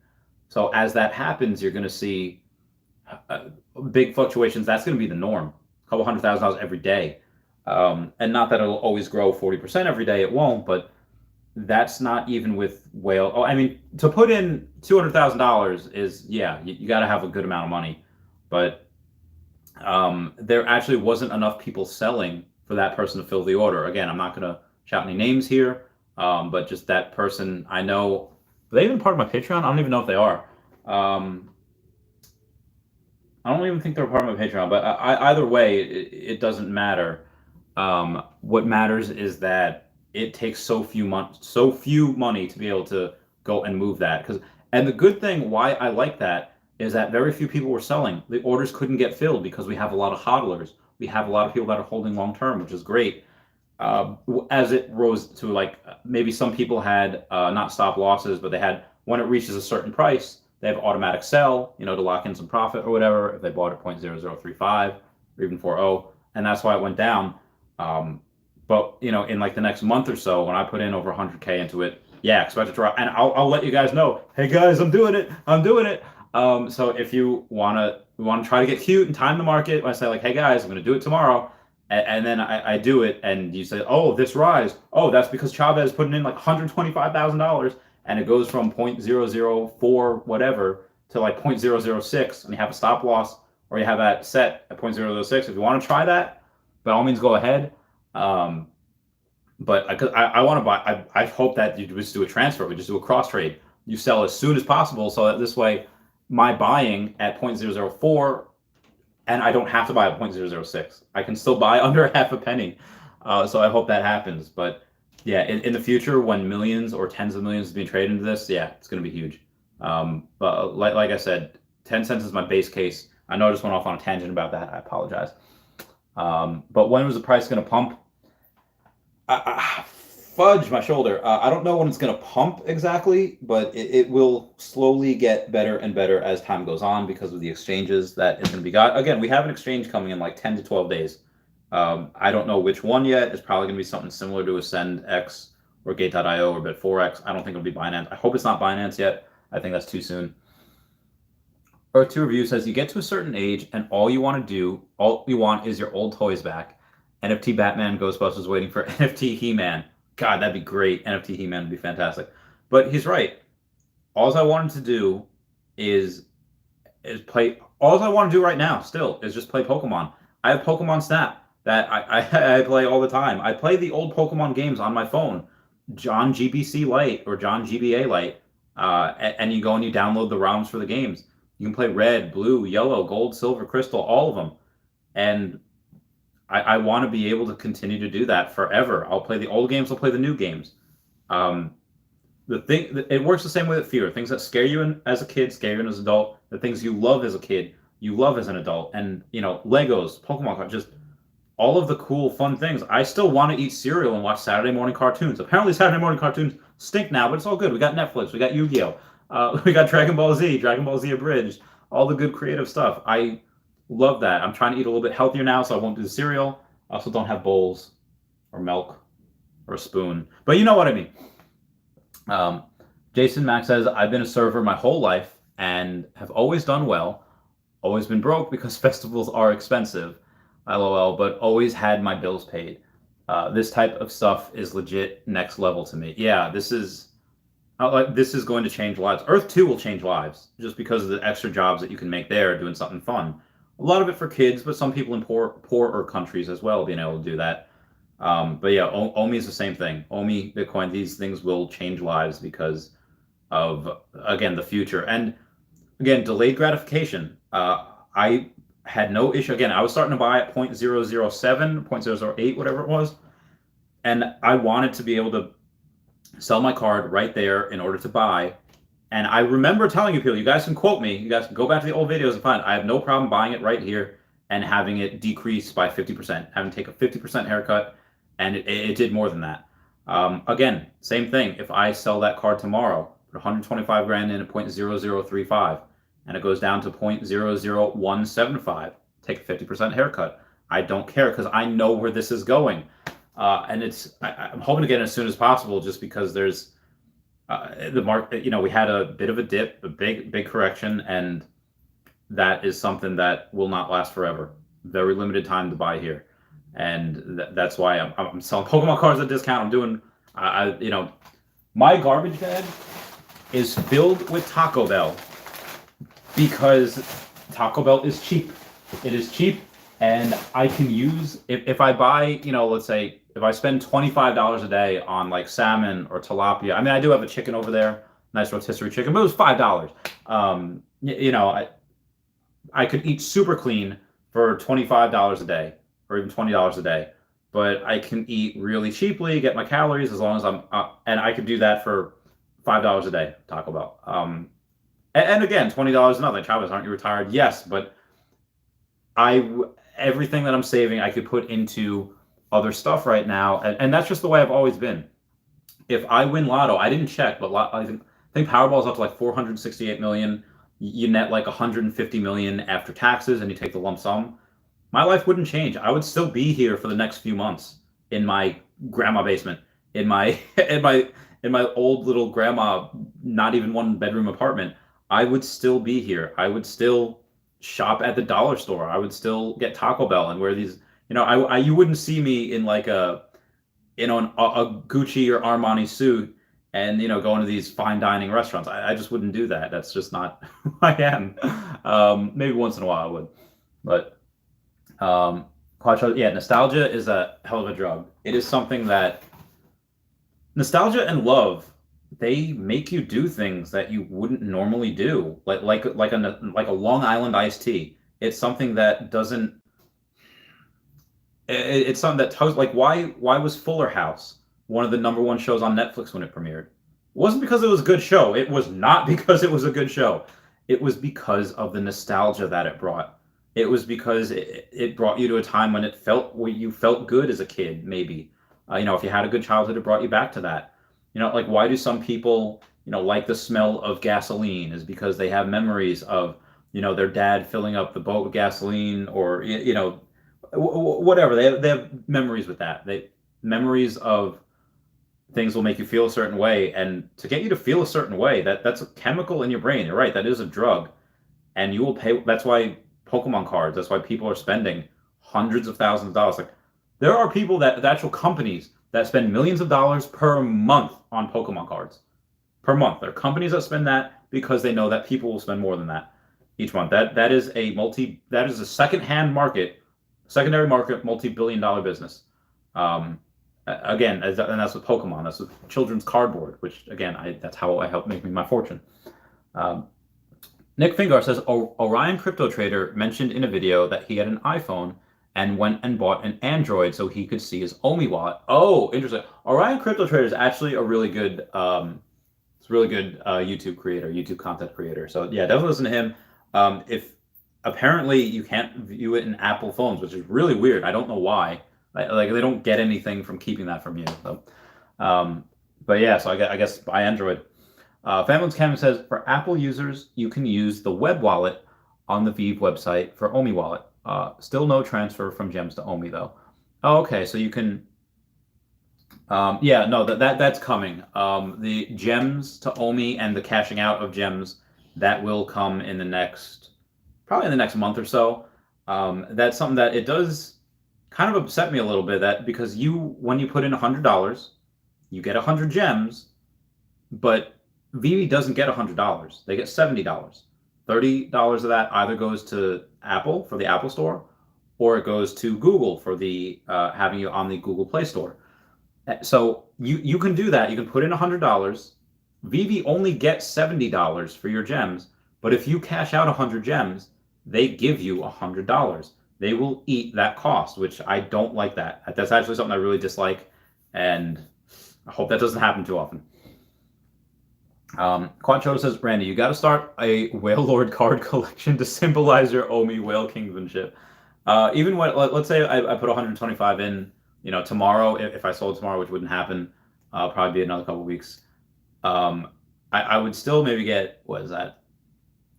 So as that happens, you're going to see big fluctuations. That's going to be the norm. A couple $100,000 every day, and not that it'll always grow 40% every day. It won't, but that's not even with whale. Oh, I mean, to put in $200,000 is, you got to have a good amount of money, but there actually wasn't enough people selling for that person to fill the order. Again, I'm not going to shout any names here, but just that person I know. Are they even part of my Patreon? I don't even know if they are. I don't even think they're part of my Patreon, but either way, it doesn't matter. What matters is that it takes so few money to be able to go and move that. And the good thing, why I like that, is that very few people were selling. The orders couldn't get filled because we have a lot of hodlers. We have a lot of people that are holding long term, which is great. As it rose to maybe some people had not stop losses, but they had, when it reaches a certain price, they have automatic sell, to lock in some profit or whatever, if they bought at 0.0035 or even 40, and that's why it went down. But in like the next month or so, when I put in over 100K into it, yeah, expect it to drop, and I'll let you guys know. Hey guys, I'm doing it. I'm doing it. So if you wanna try to get cute and time the market, when I say like, hey guys, I'm gonna do it tomorrow, and then I do it, and you say, oh, this rise, oh, that's because Chavez putting in like $125,000, and it goes from 0.004 whatever to like 0.006, and you have a stop loss, or you have that set at 0.006. If you want to try that, by all means, go ahead. Um, but I want to buy. I hope that you just do a transfer. We just do a cross trade. You sell as soon as possible, so that this way, my buying at 0.004, and I don't have to buy at 0.006. I can still buy under half a penny. So I hope that happens. But yeah, in the future, when millions or tens of millions is being traded into this, yeah, it's going to be huge. But like I said, 10 cents is my base case. I know I just went off on a tangent about that. I apologize. But when was the price going to pump? Fudge my shoulder. I don't know when it's going to pump exactly, but it will slowly get better and better as time goes on because of the exchanges that it's going to be got. Again, we have an exchange coming in like 10 to 12 days. I don't know which one yet. It's probably going to be something similar to AscendX or Gate.io or Bit4X. I don't think it'll be Binance. I hope it's not Binance yet. I think that's too soon. Earth2 Review says you get to a certain age and all you want is your old toys back. NFT Batman Ghostbusters waiting for NFT He-Man. God, that'd be great. NFT He-Man would be fantastic. But he's right. All I wanted to do is play. All I want to do right now still is just play Pokemon. I have Pokemon Snap that I play all the time. I play the old Pokemon games on my phone. John GBC Lite or John GBA Lite. And you go and you download the ROMs for the games. You can play red, blue, yellow, gold, silver, crystal, all of them. And I want to be able to continue to do that forever. I'll play the old games. I'll play the new games. It works the same way with fear. Things that scare you as a kid, scare you as an adult. The things you love as a kid, you love as an adult. And Legos, Pokemon cards, just all of the cool, fun things. I still want to eat cereal and watch Saturday morning cartoons. Apparently, Saturday morning cartoons stink now, but it's all good. We got Netflix. We got Yu-Gi-Oh. We got Dragon Ball Z Abridged, all the good creative stuff. I love that. I'm trying to eat a little bit healthier now, so I won't do the cereal. I also don't have bowls or milk or a spoon, but you know what I mean. Jason Mack says, I've been a server my whole life and have always done well. Always been broke because festivals are expensive. LOL, but always had my bills paid. This type of stuff is legit next level to me. Yeah, this is going to change lives. Earth 2 will change lives just because of the extra jobs that you can make there doing something fun. A lot of it for kids, but some people in poorer countries as well being able to do that. But yeah, OMI is the same thing. OMI, Bitcoin, these things will change lives because of, again, the future. And again, delayed gratification. I had no issue. Again, I was starting to buy at 0.007, 0.008, whatever it was. And I wanted to be able to sell my card right there in order to buy. And I remember telling you people, you guys can quote me, you guys can go back to the old videos and find, I have no problem buying it right here and having it decrease by 50%, having to take a 50% haircut, and it did more than that. Again, same thing. If I sell that card tomorrow, put 125 grand in at 0.0035, and it goes down to 0.00175, take a 50% haircut. I don't care because I know where this is going. And I'm hoping to get it as soon as possible just because there's the market, we had a bit of a dip, a big correction, and that is something that will not last forever. Very limited time to buy here. And that's why I'm selling Pokemon cards at a discount. I'm doing, my garbage bag is filled with Taco Bell because Taco Bell is cheap. It is cheap, and I can use, if I buy, let's say, if I spend $25 a day on like salmon or tilapia, I mean, I do have a chicken over there, nice rotisserie chicken, but it was $5. I could eat super clean for $25 a day or even $20 a day, but I can eat really cheaply, get my calories as long as and I could do that for $5 a day, Taco Bell. And again, $20 nothing. Chavez, aren't you retired? Yes, but everything that I'm saving, I could put into other stuff right now, and that's just the way I've always been. If I win Lotto, I didn't check, but I think Powerball's up to like 468 million. You net like 150 million after taxes, and you take the lump sum. My life wouldn't change. I would still be here for the next few months, in my grandma basement, in my in my old little grandma, not even one bedroom apartment, I would still be here. I would still shop at the dollar store. I would still get Taco Bell and wear these. You wouldn't see me in like a Gucci or Armani suit and going to these fine dining restaurants. I just wouldn't do that. That's just not who I am. Maybe once in a while I would, but yeah, nostalgia is a hell of a drug. It is something that nostalgia and love, they make you do things that you wouldn't normally do, like a Long Island iced tea. It's something that doesn't. It's something that tells, like, why was Fuller House one of the number one shows on Netflix when it premiered? It wasn't because it was a good show. It was not because it was a good show. It was because of the nostalgia that it brought. It was because it brought you to a time when you felt good as a kid, maybe. If you had a good childhood, it brought you back to that. Like, why do some people, like the smell of gasoline? Is because they have memories of, their dad filling up the boat with gasoline, or, whatever. They have memories with that. Memories of things will make you feel a certain way, and to get you to feel a certain way, that's a chemical in your brain. You're right, that is a drug, and you will pay. That's why Pokemon cards. That's why people are spending hundreds of thousands of dollars. Like, there are people the actual companies that spend millions of dollars per month on Pokemon cards. Per month. There are companies that spend that because they know that people will spend more than that each month. That is a secondary market, multi-billion-dollar business. Again, and that's with Pokemon. That's with children's cardboard, which again, that's how I help make me my fortune. Nick Fingar says Orion Crypto Trader mentioned in a video that he had an iPhone and went and bought an Android so he could see his Omi wallet. Oh, interesting. Orion Crypto Trader is actually a really good, YouTube creator, YouTube content creator. So yeah, definitely listen to him. If apparently you can't view it in Apple phones, which is really weird. I don't know why. Like they don't get anything from keeping that from you. So, but yeah, so I guess buy Android. Family's Cameron says, for Apple users, you can use the web wallet on the Veve website for Omi wallet. Still no transfer from gems to Omi though. Oh, okay, so you can. Yeah, no, that's coming. The gems to Omi and the cashing out of gems, that will come in probably in the next month or so. That's something that it does kind of upset me a little bit, that because when you put in $100, you get 100 gems, but Veve doesn't get $100. They get $70. $30 of that either goes to Apple for the Apple Store, or it goes to Google for the having you on the Google Play Store. So you can do that. You can put in $100. Veve only gets $70 for your gems, but if you cash out 100 gems, they give you $100. They will eat that cost, which I don't like that. That's actually something I really dislike, and I hope that doesn't happen too often. Quanchoto says, Randy, you got to start a Whale Lord card collection to symbolize your Omi Whale Kingdomship. Even when, let's say I put 125 in, tomorrow, if I sold tomorrow, which wouldn't happen, probably be another couple weeks. I would still maybe get, what is that,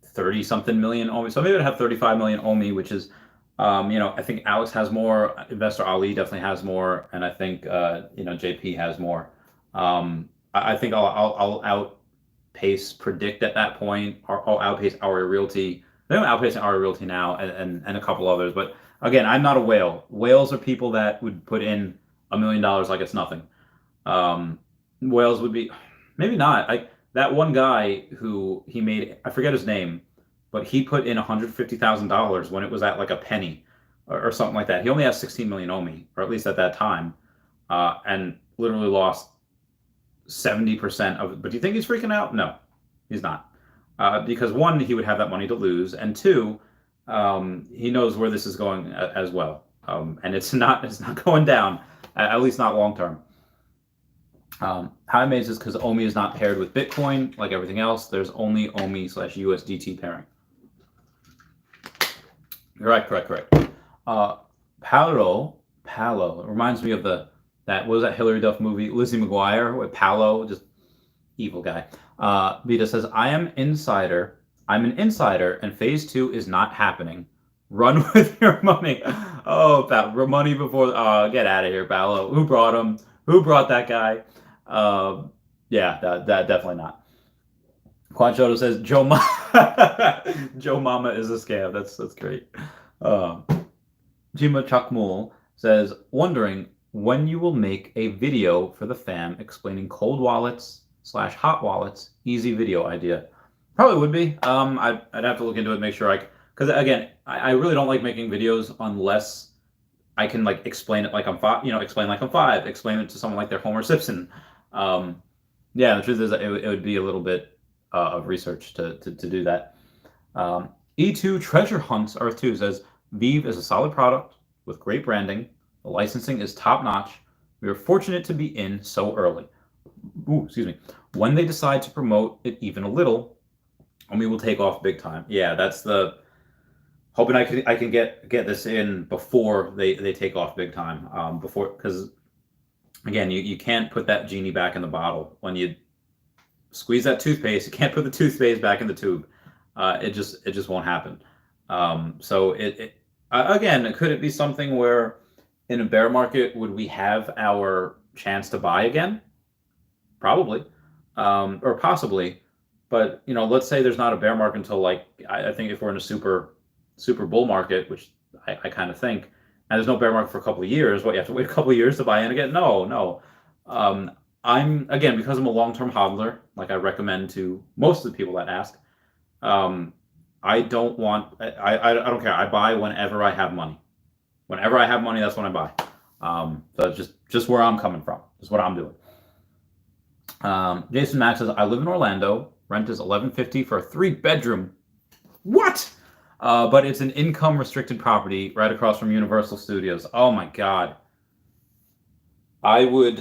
30 something million Omi. So maybe I'd have 35 million Omi, which is, I think Alex has more, Investor Ali definitely has more, and I think, JP has more. I think I'll outpace Predict at that point, or I'll outpace Our Realty. I'm outpacing Our Realty now, and a couple others. But again, I'm not a whale. Whales are people that would put in $1 million like it's nothing. Whales would be, maybe not. That one guy who he made, I forget his name, but he put in $150,000 when it was at like a penny or something like that. He only has 16 million Omi, or at least at that time, and literally lost 70% of it. But do you think he's freaking out? No, he's not. Because one, he would have that money to lose, and two, he knows where this is going as well. And it's not going down, at least not long term. How amazed is because Omi is not paired with Bitcoin like everything else. There's only Omi/USDT pairing. Correct. Palo. It reminds me of what was that Hillary Duff movie, Lizzie McGuire, with Palo, just evil guy. Vita says, I'm an insider, and phase 2 is not happening. Run with your money. Oh, pal, money before. Get out of here, pal. Who brought him? Who brought that guy? Yeah, that definitely not. Quanchoto says Joe Mama is a scam. That's great. Uh, Jima Chakmul says, wondering when you will make a video for the fam explaining cold wallets slash hot wallets. Easy video idea. Probably would be. I'd have to look into it, make sure because again, I really don't like making videos unless I can like explain it like I'm five, explain like I'm five, explain it to someone like they're Homer Simpson. Um, yeah, the truth is it would be a little bit of research to do that. E2 Treasure Hunts Earth 2 says, Veve is a solid product with great branding. The licensing is top notch. We are fortunate to be in so early. Ooh, excuse me. When they decide to promote it even a little, and we will take off big time. Yeah, that's the hoping I can get this in before they take off big time. Before, because again, you can't put that genie back in the bottle when you squeeze that toothpaste. You can't put the toothpaste back in the tube. It just won't happen. So again, could it be something where in a bear market would we have our chance to buy again? Probably, or possibly. But let's say there's not a bear market until like I think if we're in a super bull market, which I kind of think, and there's no bear market for a couple of years. What, you have to wait a couple of years to buy in again? No. I'm again, because I'm a long-term hodler, like I recommend to most of the people that ask. I don't want. I don't care. I buy whenever I have money. Whenever I have money, that's when I buy. So it's just where I'm coming from. That's what I'm doing. Jason Max says, I live in Orlando. Rent is $11.50 for a 3-bedroom. What? But it's an income restricted property right across from Universal Studios. Oh my God. Well,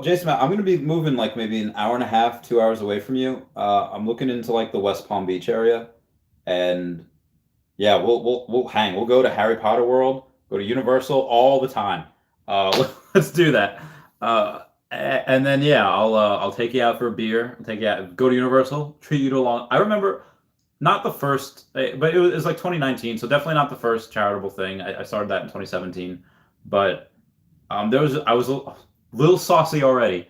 Jason, I'm going to be moving like maybe an hour and a half, 2 hours away from you. I'm looking into like the West Palm Beach area, and yeah, we'll hang. We'll go to Harry Potter World, go to Universal all the time. Let's do that. And then yeah, I'll take you out for a beer. I'll take you out, go to Universal, treat you to a long. I remember not the first, but it was like 2019, so definitely not the first charitable thing. I started that in 2017, but I was a little saucy already,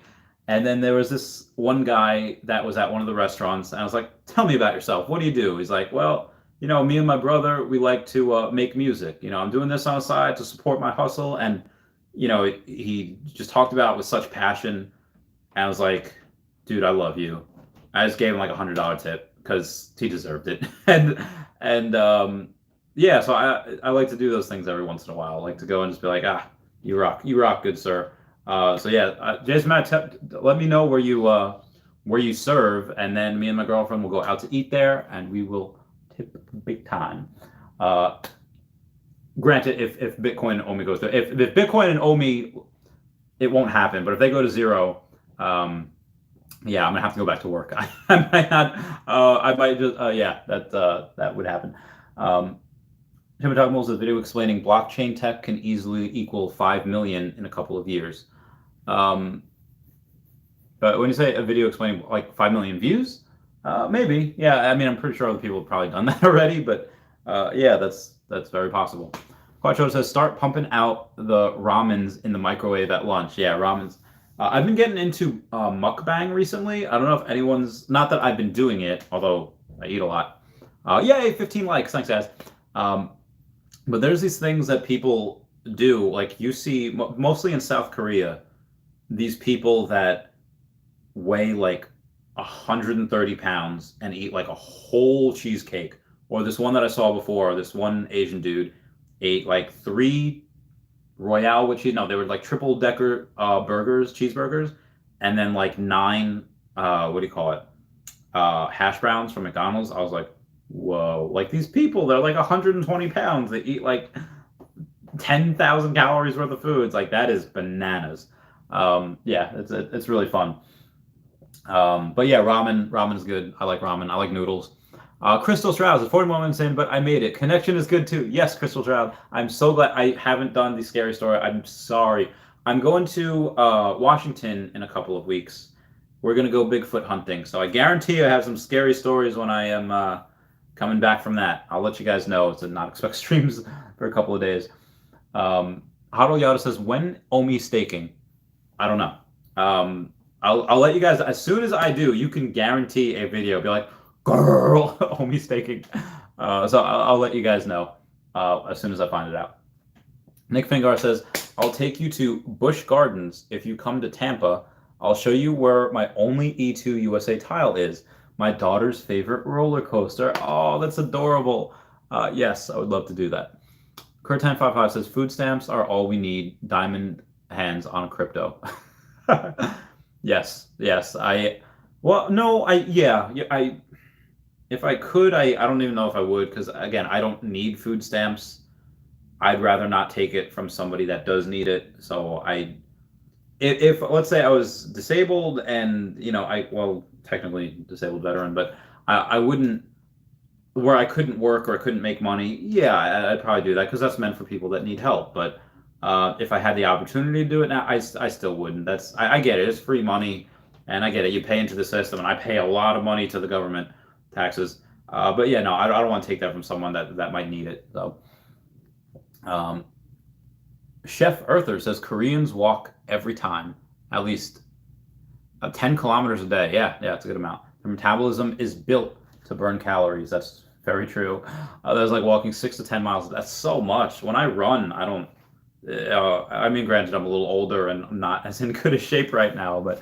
and then there was this one guy that was at one of the restaurants, and I was like, "Tell me about yourself. What do you do?" He's like, "Well, me and my brother, we like to make music. I'm doing this on the side to support my hustle," and he just talked about it with such passion. And I was like, dude, I love you. I just gave him like $100 tip because he deserved it. and yeah, so I like to do those things every once in a while. I like to go and just be like, you rock, good sir. So yeah, Jason, Matt, let me know where you serve, and then me and my girlfriend will go out to eat there, and we will tip big time. Granted, if Bitcoin and OMI goes through, if Bitcoin and OMI, it won't happen. But if they go to zero, yeah, I'm gonna have to go back to work. I might not. I might just. Yeah, that would happen. Tim Talk says video explaining blockchain tech can easily equal 5 million in a couple of years. But when you say a video explaining like 5 million views, maybe. Yeah, I mean, I'm pretty sure other people have probably done that already. But yeah, that's very possible. Quattro says, start pumping out the ramens in the microwave at lunch. Yeah, ramens. I've been getting into mukbang recently. I don't know if anyone's, not that I've been doing it, although I eat a lot. Yay, 15 likes. Thanks, guys. But there's these things that people do, like you see mostly in South Korea, these people that weigh like 130 pounds and eat like a whole cheesecake. Or this one that I saw before, this one Asian dude ate like 3 Royale with cheese. No, they were like triple decker cheeseburgers, and then like 9 what do you call it? Hash browns from McDonald's. I was like, whoa! Like these people, they're like 120 pounds. They eat like 10,000 calories worth of food. It's like that is bananas. Yeah, it's really fun. But yeah, ramen is good. I like ramen. I like noodles. Crystal Shroud is 41 minutes in, but I made it. Connection is good too. Yes, Crystal Shroud. I'm so glad I haven't done the scary story. I'm sorry. I'm going to Washington in a couple of weeks. We're gonna go Bigfoot hunting, so I guarantee I have some scary stories when I am coming back from that. I'll let you guys know to not expect streams for a couple of days. Huddle Yada says, when Omi staking? I don't know. I'll let you guys, as soon as I do, you can guarantee a video. Be like, girl, Omi staking. So I'll let you guys know as soon as I find it out. Nick Fingar says, I'll take you to Busch Gardens. If you come to Tampa, I'll show you where my only E2 USA tile is. My daughter's favorite roller coaster. Oh, that's adorable. Yes, I would love to do that. Kurt1055 says, food stamps are all we need. Diamond hands on crypto. Yes. If I could, I don't even know if I would, because again, I don't need food stamps. I'd rather not take it from somebody that does need it. So if let's say I was disabled and, technically disabled veteran, but I wouldn't, where I couldn't work or I couldn't make money, yeah, I'd probably do that, because that's meant for people that need help. But if I had the opportunity to do it now, I still wouldn't. I get it. It's free money, and I get it. You pay into the system, and I pay a lot of money to the government, taxes. But yeah, no, I don't want to take that from someone that might need it. So, Chef Earther says Koreans walk every time, at least 10 kilometers a day. Yeah, it's a good amount. Their metabolism is built to burn calories. That's very true. That's like walking 6 to 10 miles. That's so much. When I run, I don't. Granted, I'm a little older and I'm not as in good a shape right now, but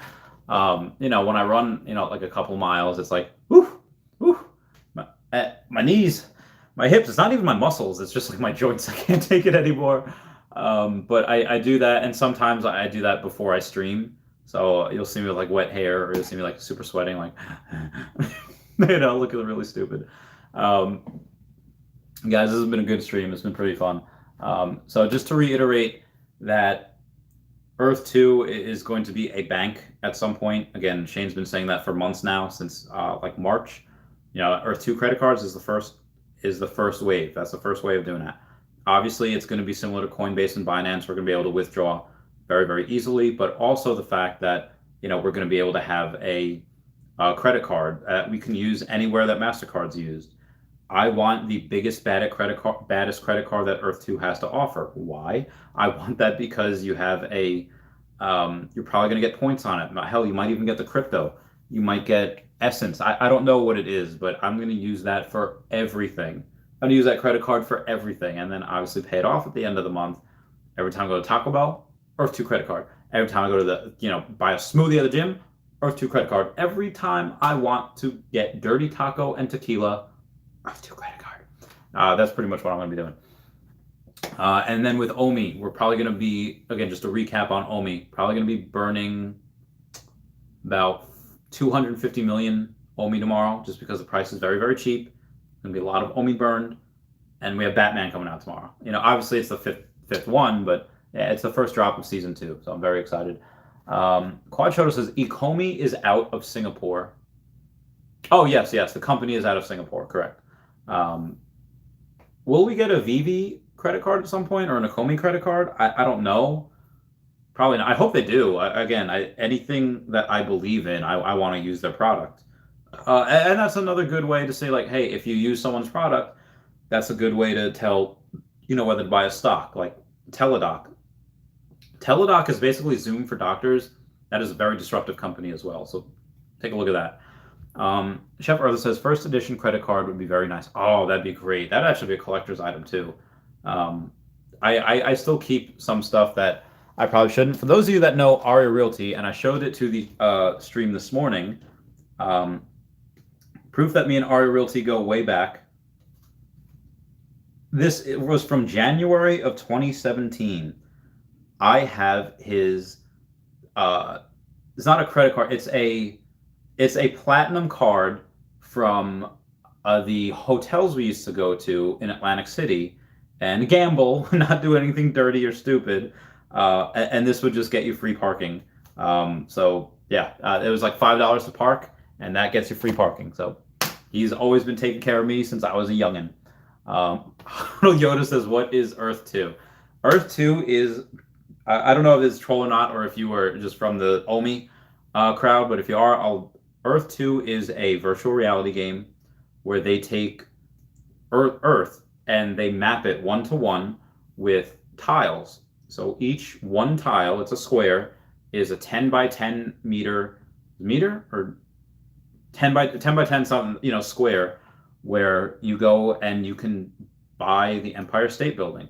when I run, like a couple miles, it's like, whoo, my knees, my hips. It's not even my muscles. It's just like my joints. I can't take it anymore. But I do that, and sometimes I do that before I stream. So you'll see me with like wet hair, or you'll see me like super sweating, like looking really stupid. Guys, this has been a good stream. It's been pretty fun. So just to reiterate that Earth 2 is going to be a bank at some point. Again, Shane's been saying that for months now, since like March. Earth 2 credit cards is the first wave. That's the first way of doing that. Obviously, it's going to be similar to Coinbase and Binance. We're going to be able to withdraw very, very easily, but also the fact that we're going to be able to have a credit card we can use anywhere that MasterCard's used. I want the biggest, baddest credit card that Earth 2 has to offer. Why? I want that because you have you're probably going to get points on it. Hell, you might even get the crypto. You might get Essence. I don't know what it is, but I'm going to use that for everything. I'm going to use that credit card for everything, and then obviously pay it off at the end of the month. Every time I go to Taco Bell, Earth 2 credit card. Every time I go to buy a smoothie at the gym, Earth 2 credit card. Every time I want to get dirty taco and tequila, Earth 2 credit card. That's pretty much what I'm going to be doing. And then with Omi, we're probably going to be, again, just a recap on Omi, probably going to be burning about 250 million Omi tomorrow, just because the price is very, very cheap. Going to be a lot of Omi burned, and we have Batman coming out tomorrow. Obviously it's the fifth one, but yeah, it's the first drop of season 2, so I'm very excited. Quad Shoto says Ecomi is out of Singapore. Oh yes, the company is out of Singapore, correct. Will we get a Veve credit card at some point, or an Ecomi credit card? I don't know. Probably not. I hope they do. Anything that I believe in, I want to use their product. And that's another good way to say, like, hey, if you use someone's product, that's a good way to tell, whether to buy a stock, like Teladoc. Teladoc is basically Zoom for doctors. That is a very disruptive company as well. So take a look at that. Chef Earther says, first edition credit card would be very nice. Oh, that'd be great. That'd actually be a collector's item too. I still keep some stuff that I probably shouldn't. For those of you that know Aria Realty, and I showed it to the stream this morning, proof that me and Aria Realty go way back. It was from January of 2017. I have his, it's not a credit card, it's a platinum card from the hotels we used to go to in Atlantic City and gamble, not do anything dirty or stupid. And this would just get you free parking. So yeah, it was like $5 to park, and that gets you free parking. So he's always been taking care of me since I was a youngin'. Yoda says, what is Earth 2? Earth 2 is, I don't know if it's troll or not, or if you were just from the Omi crowd, but if you are, Earth 2 is a virtual reality game where they take Earth, and they map it 1-to-1 with tiles. So each one tile, it's a square, is a 10 by 10 meter or 10 by 10 something, square, where you go and you can buy the Empire State Building.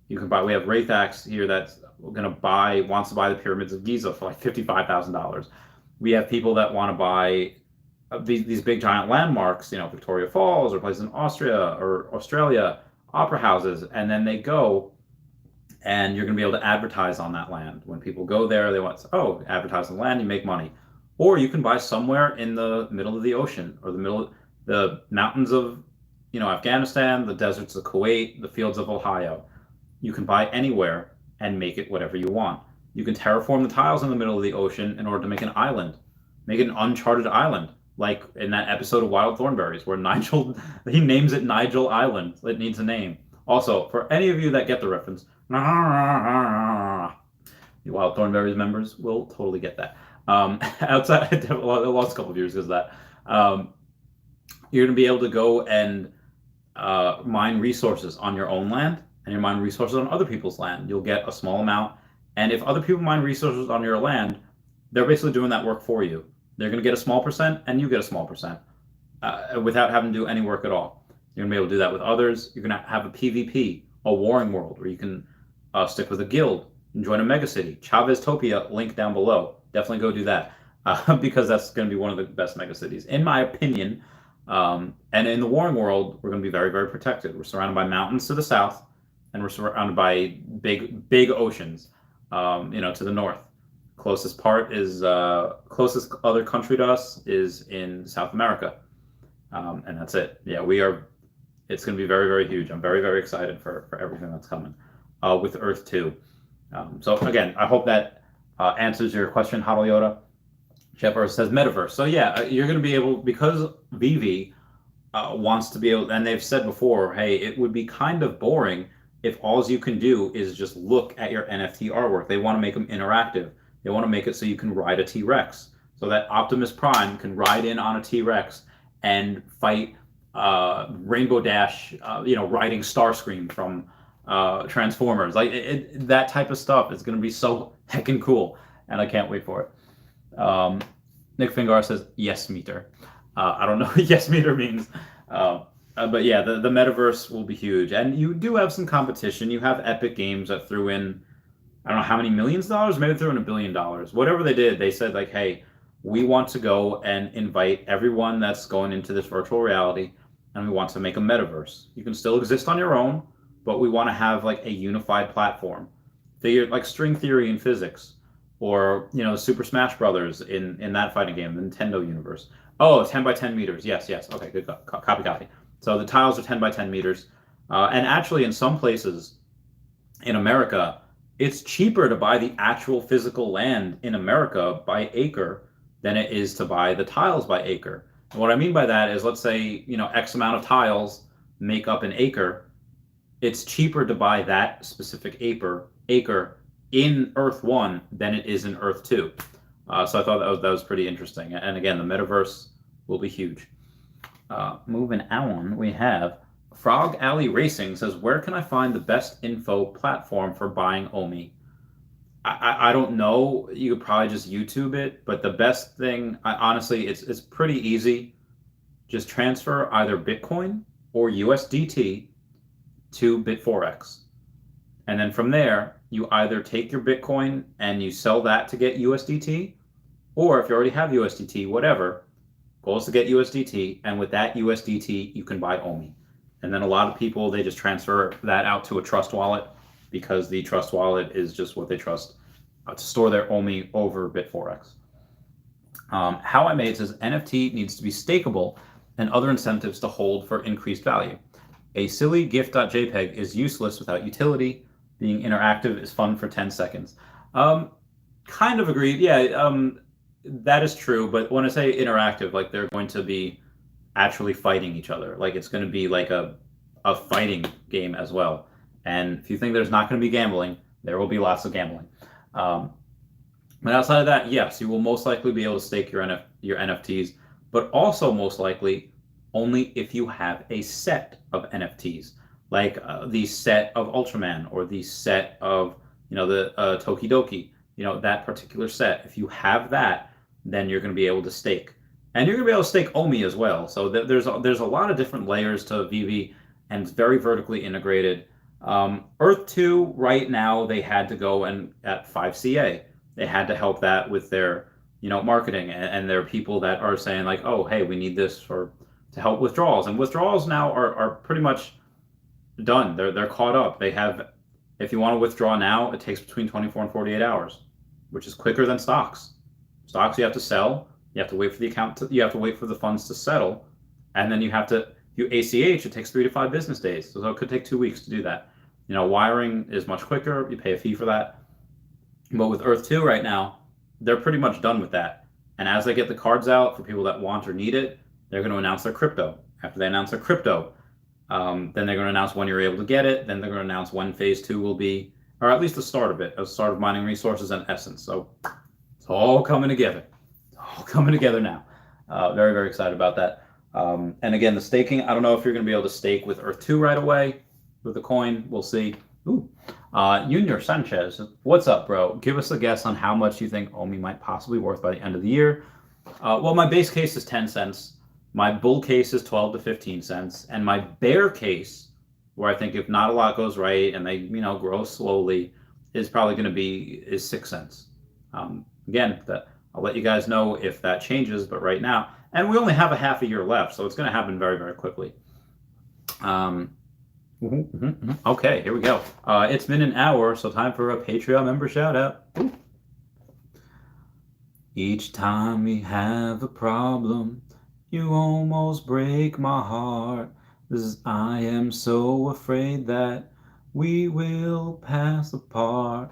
You can buy. We have Wraithax here that's wants to buy the pyramids of Giza for like $55,000. We have people that want to buy these big giant landmarks, Victoria Falls or places in Austria or Australia, opera houses, and then they go and you're going to be able to advertise on that land. When people go there, they want, advertise on the land, you make money. Or you can buy somewhere in the middle of the ocean or the mountains of, Afghanistan, the deserts of Kuwait, the fields of Ohio. You can buy anywhere and make it whatever you want. You can terraform the tiles in the middle of the ocean in order to make an island, make it an uncharted island, like in that episode of Wild Thornberrys where he names it Nigel Island. It needs a name. Also, for any of you that get the reference, the Wild Thornberrys members will totally get that. Outside, I lost a couple of viewers because of that. You're going to be able to go and mine resources on your own land, and you mine resources on other people's land. You'll get a small amount, and if other people mine resources on your land, they're basically doing that work for you. They're going to get a small percent, and you get a small percent without having to do any work at all. You're going to be able to do that with others. You're going to have a PvP, a warring world, where you can stick with a guild and join a megacity. Chavez Topia, link down below. Definitely go do that because that's going to be one of the best megacities, in my opinion. And in the warring world, we're going to be very, very protected. We're surrounded by mountains to the south, and we're surrounded by big oceans, to the north. Closest closest other country to us is in South America, and that's it. Yeah, it's going to be very, very huge. I'm very, very excited for everything that's coming with Earth 2. So again, I hope that answers your question, Hodl Yoda. Shepard says metaverse. So yeah, you're going to be able, because Veve wants to be able, and they've said before, hey, it would be kind of boring if all you can do is just look at your NFT artwork. They want to make them interactive. They want to make it so you can ride a T-Rex, so that Optimus Prime can ride in on a T-Rex and fight Rainbow Dash, riding Starscream from Transformers. Like that type of stuff is going to be so heckin' cool, and I can't wait for it. Nick Fingar says yes meter. I don't know what yes meter means, but yeah, the metaverse will be huge, and you do have some competition. You have Epic Games that threw in, I don't know how many millions of dollars, maybe they threw in $1 billion. Whatever they did, they said like, hey, we want to go and invite everyone that's going into this virtual reality, and we want to make a metaverse. You can still exist on your own, but we want to have like a unified platform. Like string theory in physics, or Super Smash Brothers in that fighting game, the Nintendo universe. Oh, 10 by 10 meters. Yes. Okay, good. Copy. So the tiles are 10 by 10 meters. And actually, in some places in America, it's cheaper to buy the actual physical land in America by acre than it is to buy the tiles by acre. And what I mean by that is, let's say, X amount of tiles make up an acre. It's cheaper to buy that specific acre in Earth 1 than it is in Earth 2. So I thought that was pretty interesting. And again, the metaverse will be huge. Moving on, we have Frog Alley Racing says, where can I find the best info platform for buying OMI? I don't know. You could probably just YouTube it, but the best thing, honestly, it's pretty easy. Just transfer either Bitcoin or USDT to Bit4X. And then from there, you either take your Bitcoin and you sell that to get USDT, or if you already have USDT, whatever, goal is to get USDT, and with that USDT, you can buy OMI. And then a lot of people, they just transfer that out to a trust wallet, because the trust wallet is just what they trust to store their OMI over Bit4X. How I Made says, NFT needs to be stakeable and other incentives to hold for increased value. A silly GIF.jpg is useless without utility. Being interactive is fun for 10 seconds. Kind of agreed. Yeah, that is true. But when I say interactive, like they're going to be actually fighting each other. Like it's going to be like a fighting game as well. And if you think there's not going to be gambling, there will be lots of gambling. But outside of that, yes, you will most likely be able to stake your NFTs, but also most likely only if you have a set of NFTs, like the set of Ultraman or the set of, the Tokidoki, that particular set. If you have that, then you're going to be able to stake. And you're going to be able to stake OMI as well. So there's a lot of different layers to Veve, and it's very vertically integrated. Earth 2, right now, they had to go and at 5CA. They had to help that with their, marketing. And there are people that are saying like, oh, hey, we need this to help withdrawals. And withdrawals now are pretty much done. They're caught up. They have, if you want to withdraw now, it takes between 24 and 48 hours, which is quicker than stocks. Stocks you have to sell. You have to wait for the account. You have to wait for the funds to settle, and then you have to. You ACH. It takes 3 to 5 business days, so it could take 2 weeks to do that. Wiring is much quicker. You pay a fee for that. But with Earth 2 right now, they're pretty much done with that. And as they get the cards out for people that want or need it, they're going to announce their crypto. After they announce their crypto, then they're going to announce when you're able to get it. Then they're going to announce when phase 2 will be, or at least the start of it, the start of mining resources and Essence. So it's all coming together. It's all coming together now. Very, very excited about that. And again, the staking, I don't know if you're going to be able to stake with Earth 2 right away with the coin. We'll see. Ooh. Junior Sanchez, what's up, bro? Give us a guess on how much you think OMI might possibly be worth by the end of the year. Well, my base case is 10 cents. My bull case is 12 to 15 cents. And my bear case, where I think if not a lot goes right and they, grow slowly, is probably going to be 6 cents. Again, I'll let you guys know if that changes, but right now, and we only have a half a year left, so it's going to happen very, very quickly. Okay, here we go. It's been an hour, so time for a Patreon member shout out. Ooh. Each time we have a problem, you almost break my heart. I am so afraid that we will pass apart.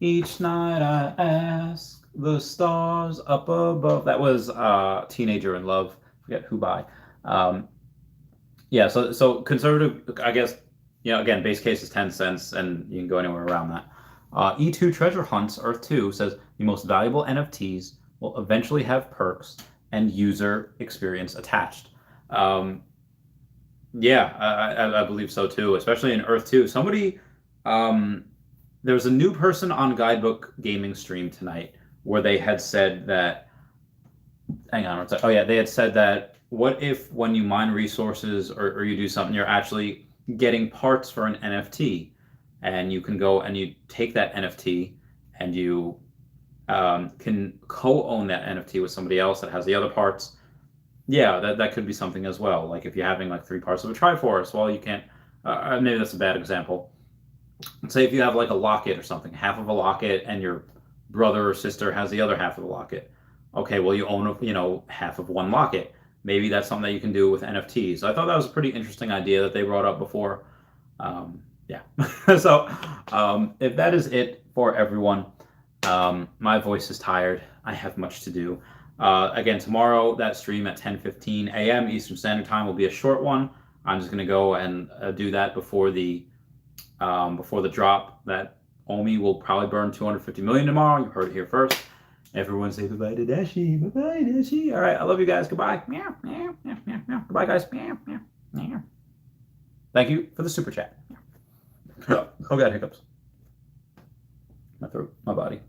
Each night I ask the stars up above. That was Teenager in Love. Forget who by. Yeah, so conservative, I guess, again, base case is 10 cents, and you can go anywhere around that. E2 Treasure Hunts, Earth 2, says the most valuable NFTs will eventually have perks and user experience attached. Yeah, I believe so too, especially in Earth 2. Somebody, there was a new person on Guidebook Gaming stream tonight where they had said that, hang on, oh yeah, they had said that what if when you mine resources or you do something, you're actually getting parts for an NFT, and you can go and you take that NFT and you can co-own that NFT with somebody else that has the other parts. Yeah, that could be something as well. Like if you're having like 3 parts of a Triforce, well, you can't, maybe that's a bad example. Say if you have like a locket or something, half of a locket, and your brother or sister has the other half of the locket. Okay, well, you own, half of one locket. Maybe that's something that you can do with NFTs. I thought that was a pretty interesting idea that they brought up before. Yeah. So if that is it for everyone, my voice is tired. I have much to do. Again, tomorrow, that stream at 10:15 a.m. Eastern Standard Time will be a short one. I'm just going to go and do that before the drop. That OMI will probably burn 250 million tomorrow. You heard it here first. Everyone say bye-bye to Dashi. Bye-bye, Dashi. All right, I love you guys. Goodbye. Meow, meow, meow, meow, meow. Goodbye, guys. Meow, meow, meow. Thank you for the super chat. Oh, God, hiccups. My throat, my body.